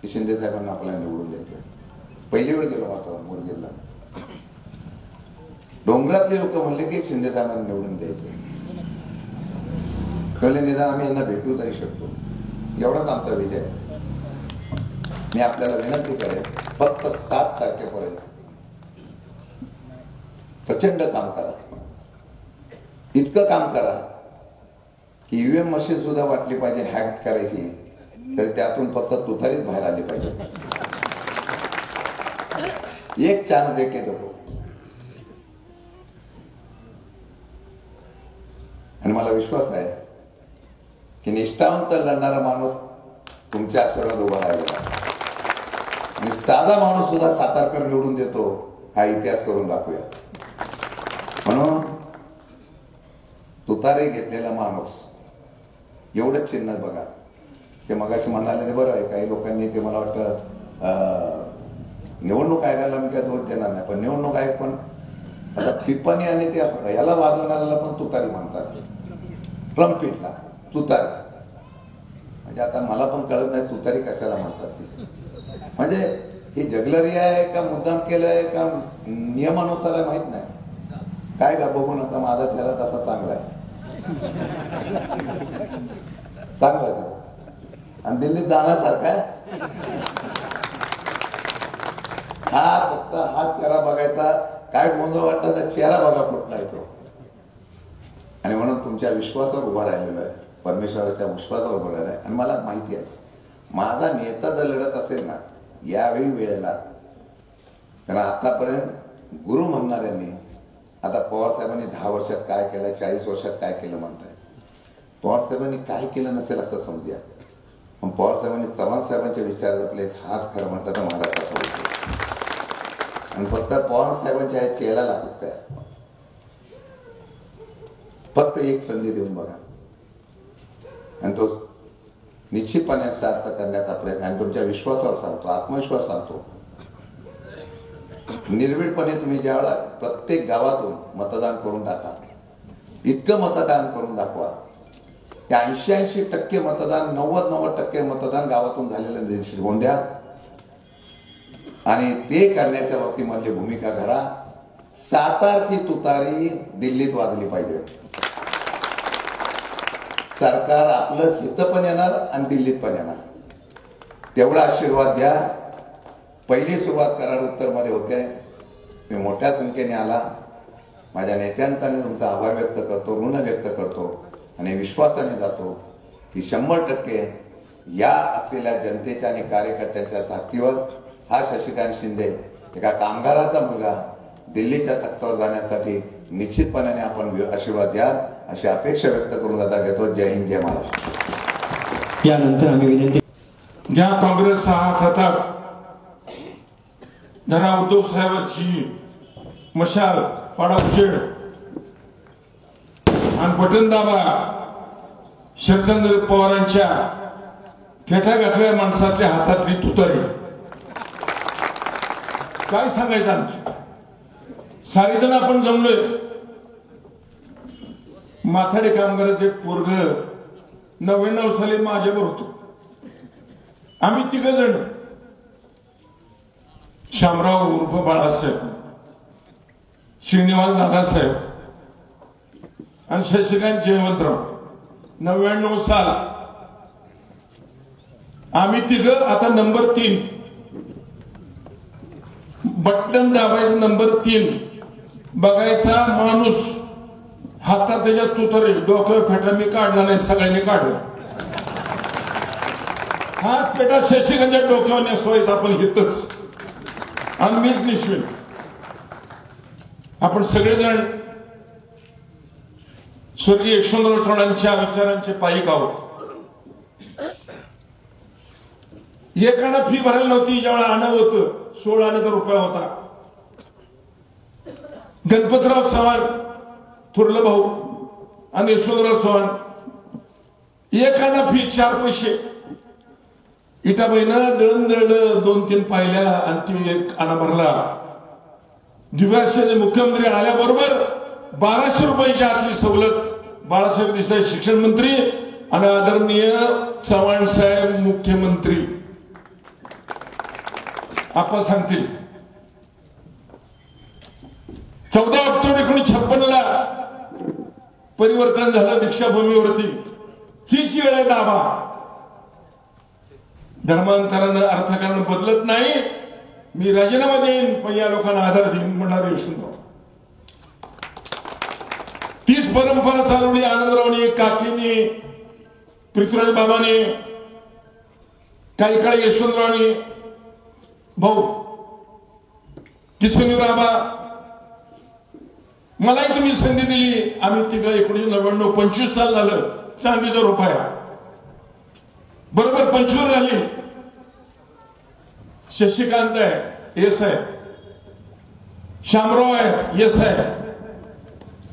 Speaker 4: की शिंदे साहेबांना आपल्याला निवडून द्यायचं. पहिली वेळ गेलो होता मोरगेला. डोंगरातले लोक म्हणले की शिंदे साहेबांना निवडून द्यायचं. कळले निदान आम्ही यांना भेटू तरी शकतो. एवढाच आमचा विजय. मी आपल्याला विनंती करेन, फक्त 7 तारखेपर्यंत प्रचंड काम करा. इतकं काम करा की ईव्हीएम मशीन सुद्धा वाटली पाहिजे हॅक करायची, तर त्यातून फक्त तुतारीच बाहेर आली पाहिजे. एक चान्स देके दो. आणि मला विश्वास आहे की निष्ठावंत लढणारा माणूस तुमच्या आशीर्वाद उभा राहिलेला आणि साधा माणूस सुद्धा सातारकर निवडून देतो हा इतिहास करून दाखवूया. म्हणून तुतारे घेतलेला माणूस एवढंच चिन्ह बघा. ते मगाशी म्हणाले ते बरं आहे. काही लोकांनी ते मला वाटतं निवडणूक आयोगाला मी काय दोष देणार नाही, पण निवडणूक आयोग पण आता पिपाणी आणि ते याला वाजवणाऱ्याला पण तुतारी म्हणतात. ट्रम्पिटला तुतारी. म्हणजे आता मला पण कळत नाही तुतारी कशाला म्हणतात. म्हणजे ही जगलरी आहे का मुद्दाम केलंय का नियमानुसार आहे माहित नाही. काय का बघू नका, माझा त्याला तसा चांगला आहे. चांगला आहे आणि दिल्लीत जाण्यासारखा आहे. हा फक्त हा चेहरा बघायचा. काय गोंधळ वाटतं चेहरा बघा कुठला येतो. आणि म्हणून तुमच्या विश्वासावर उभा राहिलेला आहे. परमेश्वराच्या विश्वासावर बोलायला आहे. आणि मला माहिती आहे माझा नेता जर लढत असेल ना यावेळी वेळेला, कारण आतापर्यंत गुरु म्हणणाऱ्यांनी, आता पवार साहेबांनी 10 वर्षात काय केलं, 40 वर्षात काय केलं म्हणताय. पवार साहेबांनी काय केलं नसेल असं समजूया, पण पवार साहेबांनी चव्हाण साहेबांच्या विचार आपले हात खरं म्हटलं तर मला कसं होतं. आणि फक्त पवार साहेबांच्या ह्या चेहरा लागत काय, फक्त एक संधी देऊन बघा आणि तो निश्चितपणे सार्थ करण्याचा प्रयत्न. आणि तुमच्या विश्वासावर सांगतो, आत्मविश्वास सांगतो, निर्भीडपणे तुम्ही ज्यावेळेला प्रत्येक गावातून मतदान करून टाका, इतकं मतदान करून दाखवा. 80% मतदान, 90% मतदान गावातून झालेलं दिसून होऊन द्या. आणि ते करण्याच्या बाबतीमध्ये भूमिका करा. सातारची तुतारी दिल्लीत वाजली पाहिजे. सरकार आपलं इथं पण येणार आणि दिल्लीत पण येणार. तेवढा आशीर्वाद द्या. पहिली सुरुवात कराड उत्तरमध्ये होते, मी मोठ्या संख्येने आला. माझ्या नेत्यांचा मी तुमचा आभार व्यक्त करतो, ऋण व्यक्त करतो आणि विश्वासाने जातो की 100% या असलेल्या जनतेच्या आणि कार्यकर्त्यांच्या ताकदीवर हा शशिकांत शिंदे एका कामगाराचा मुलगा दिल्लीच्या तख्तावर जाण्यासाठी निश्चितपणे आपण आशीर्वाद द्या अशी अपेक्षा व्यक्त करून आता घेतो. जय हिंद, जय महाराष्ट्र.
Speaker 1: यानंतर आम्ही विनंती,
Speaker 5: ज्या काँग्रेसचा हात हातात जरा उद्धव साहेबांची मशाल पाडा उजेड आणि बटन दाबा शरदचंद्र पवारांच्या फेटा घातलेल्या माणसातल्या हातातली तुतारी. काय सांगायचं आणखी, सारेजण आपण जमलोय. माथाडे कामगाराचे पोरग 99 साली माझ्यावर होतो. आम्ही 3 जण, शामराव उर्फ बाळासाहेब, श्रीनिवास दादासाहेब आणि शशिकांत जयवंतराव. 99 साल आम्ही 3, आता नंबर 3 बटन दाबायचं, नंबर 3 बघायचा माणूस हातात त्याच्या तुतरे, डोक्यावर फेटा मी काढला नाही, सगळ्यांनी काढला. हाच पेटा शशिकांतच्या डोक्यावर नेसवायचा आपण हितच आणि मीच निश्चित. आपण सगळेजण स्वर्गीय यशवंतराव चव्हाणांच्या विचारांचे पायिक आहोत. एकाना फी भरायला नव्हती, ज्यावेळेला आणं होतं 16 रुपया होता. गणपतराव चव्हाण थोरलं भाऊ आणि यशवंतराव चव्हाण, एकाना फी 4 पैसे. इटाबाईनं दळण दळलं, 2-3 पाहिल्या आणि ती एक आणा भरला. दिव्याचे मुख्यमंत्री आल्याबरोबर 1200 रुपयाची आतली सवलत बाळासाहेब देसाई शिक्षण मंत्री आणि आदरणीय चव्हाण साहेब मुख्यमंत्री आपण सांगतील. 14 ऑक्टोबर 1956 परिवर्तन झालं दीक्षाभूमीवरती. हीच वेळ आहे दाबा. धर्मांतरानं अर्थकारण बदलत नाही. मी राजीनामा देईन पण या लोकांना आधार देईन म्हणणारे यशवंतराव. तीच परंपरा चालवली आनंदरावने, काकीने, पृथ्वीराज बाबाने, काही काळी यशवंतरावने, भाऊ किसोनी बाबा. मलाही तुम्ही संधी दिली. आम्ही 1999 25 साल झालं. चांदीचा रुपया बरोबर 25 झाली. शशिकांत आहे, येस आहे. शामराव आहे, येस आहे.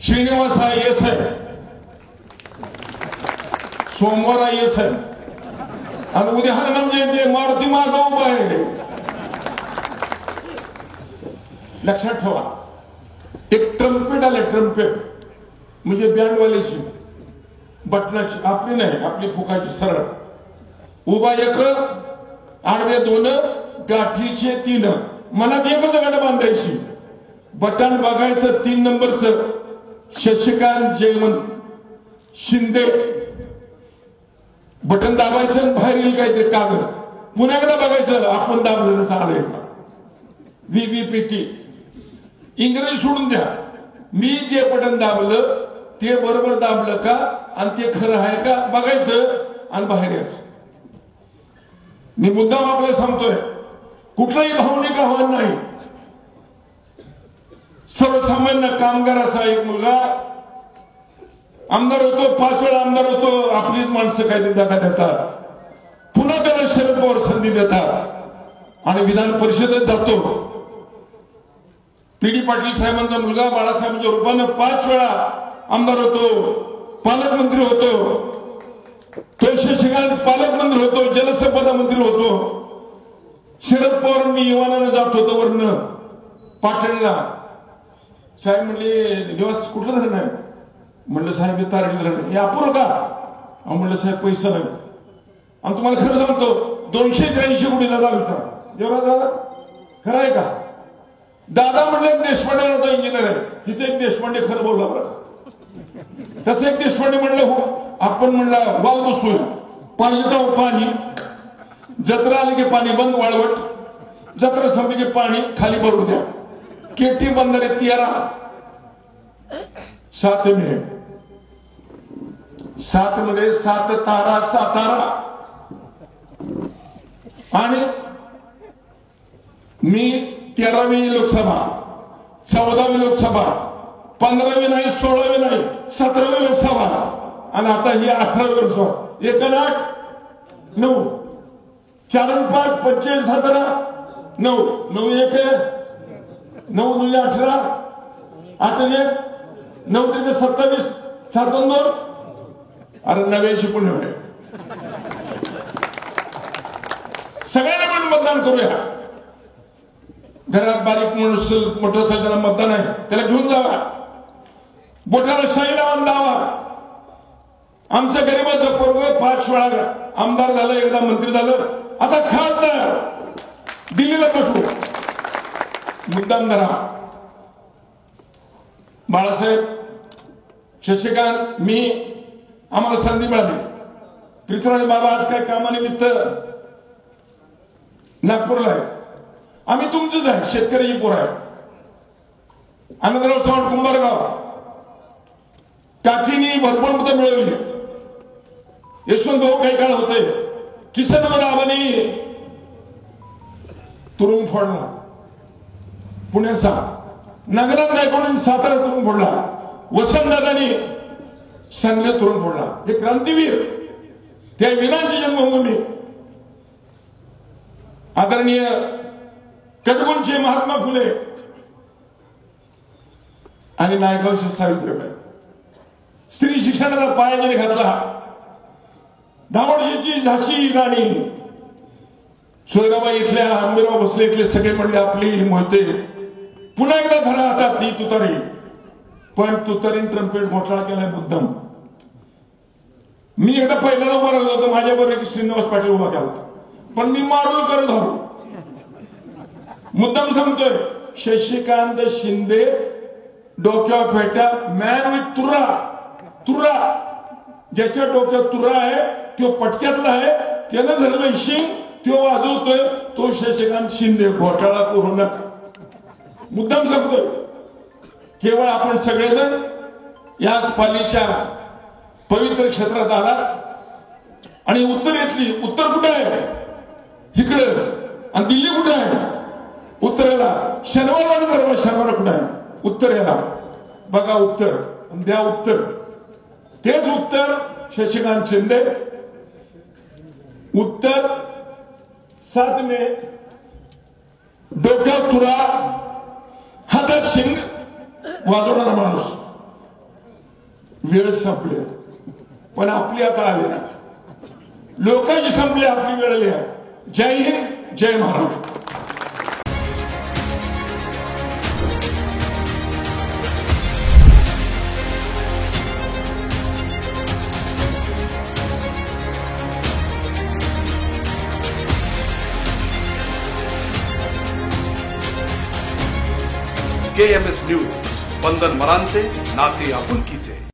Speaker 5: श्रीनिवास आहे, येस आहे. सोमवार आहे, येस आहे. आणि उद्या हनुमान जयंती, मारुती मार्ग उभा आहे. लक्षात ठेवा. एक ट्रम्पेट आले, ट्रम्पेट म्हणजे बँडवाल्याची, बटनाची, आपली नाही, आपली फुकाची सरळ. उभा 1, आडवे 2, गाठीचे 3. मनात एकच गाठ बांधायची. बटन बघायचं 3 नंबरचं, शशिकांत जयवंत शिंदे. बटन दाबायचं, बाहेर येईल काहीतरी कागद. पुन्हा एकदा बघायचं, आपण दाबलेलं चालू आहे. VVPT इंग्रजी सोडून द्या. मी जे बटन दाबलं ते बरोबर दाबलं का आणि ते खरं आहे का बघायचं आणि बाहेर यायचं. मी मुद्दाम आपल्याला सांगतोय, कुठलाही भावनिक आव्हान नाही. सर्वसामान्य कामगाराचा एक मुलगा आमदार होतो, 5 वेळा आमदार होतो. आपलीच माणसं काहीतरी दगा देतात, पुन्हा त्याला शरद पवार संधी देतात आणि विधान परिषदेत जातो. पी डी पाटील साहेबांचा मुलगा बाळासाहेबांच्या रूपानं 5 वेळा आमदार होतो, पालकमंत्री होतो. तो शशिकांत पालकमंत्री होतो, जलसंपदा मंत्री होतो. शरद पवार मी विमानानं जात होतो वरनं पाटणला. साहेब म्हणले निवास कुठलं धरण आहे? म्हणलं साहेब हे तारडी धरण. हे अपूर्ण का? म्हणलं साहेब पैसा नाही. आणि तुम्हाला खरं सांगतो 283 कोटीला जा विचार जेव्हा दादा खरं आहे का? दादा म्हणले देशपांडे होता इंजिनियर आहे, तिथे एक देशपांडे खरं बोलला बरं. तसं एक देशपांडे म्हणलं हो आपण म्हणलं वाल बसूया, पाहिजे जाऊ पाणी, जत्रा आली की पाणी बंद, वाळवट जत्रा संपली की पाणी खाली भरून द्या. केटी बंदरे 13 7 मे 7 मध्ये 7 तारा सातारा. आणि मी 13वी लोकसभा, 14वी लोकसभा, 15वी नाही, 16वी नाही, 17वी लोकसभा आणि आता ही 18वी लोकसभा. 1 आणि 8 9 4 आणि 5 25 17 9 9 1 9 2 18 8 आणि 1 9 3 27 7 आणि 2 अरे 89 पुण्य आहे. सगळ्यांना मिळून मतदान करूया. घरात बारीक माणूस मोठं असेल त्याला मतदान आहे, त्याला घेऊन जावा, बोटाला शाई लावून लावा. आमच्या गरीबाचं पोरगं 5 वेळा आमदार झालं, एकदा मंत्री झालं, आता खासदार दिल्लीला पाठवू. मुद्दाम धरा. बाळासाहेब, शशिकांत, मी आम्हाला संधी मिळाली. पृथ्वीराज बाबा आज काय कामानिमित्त नागपूरला आहे. आम्ही तुमचंच आहे, शेतकऱ्याची पोर आहे. आनंदराव चव्हाण कुंभारगाव, काकीनी भरपूर मतं मिळवली. यशवंत भाऊ काही काळ होते, किसनरावांनी तुरुंग फोडला पुण्याचा, नगरात गायकवाडांनी सातारा तुरुंग फोडला, वसंतदादांनी सांगली तुरुंग फोडला. हे क्रांतीवीर, त्या वीरांची जन्मभूमी. आदरणीय कडगुंचे महात्मा फुले आणि नायगावचे सावित्रीबाई. स्त्री शिक्षणाचा पाया ज्याने घातला, धामोडजीची झाशी राणी, सोयराबाई इथल्या, आंबेराव भोसले इथले सगळे म्हणले आपली मोहते. पुन्हा एकदा धरा हातात ती तुतारी, पण तुतारीन ट्रम्पेट घोटाळा केलाय मुद्दाम. मी एकदा पहिल्यांदा उभा राहिलो होतो, माझ्याबरोबर श्रीनिवास पाटील उभा केला होता, पण मी मारून करत होतो. मुद्दाम सांगतोय, शशिकांत शिंदे डोक्यावर फेटा, मॅन विथ तुरा. तुरा ज्याच्या डोक्यात तुरा आहे तो पटक्यातला आहे, त्यानं धरलं शिंग, तो वाजवतोय, तो शशिकांत शिंदे. घोटाळा करू नका. मुद्दाम सांगतोय, केवळ आपण सगळेजण याच पालीच्या पवित्र क्षेत्रात आला आणि उत्तर घेतली. उत्तर कुठे आहे? इकडं. आणि दिल्ली कुठे आहे? उत्तरेला. शनिवार धर्म शनिवार कुठे आहे? उत्तरेला. बघा उत्तर, द्या उत्तर. तेच उत्तर शशिकांत शिंदे. उत्तर 7 मे, डोक्यात तुरा, हातात शिंग, वाजवणारा माणूस. वेळ संपली, पण आपली आता आली ना. लोकांची संपली, आपली वेळ आली आहे. जय हिंद, जय महाराष्ट्र.
Speaker 6: KMS न्यूज, स्पंदन मरांचे नाते आपुलकीचे.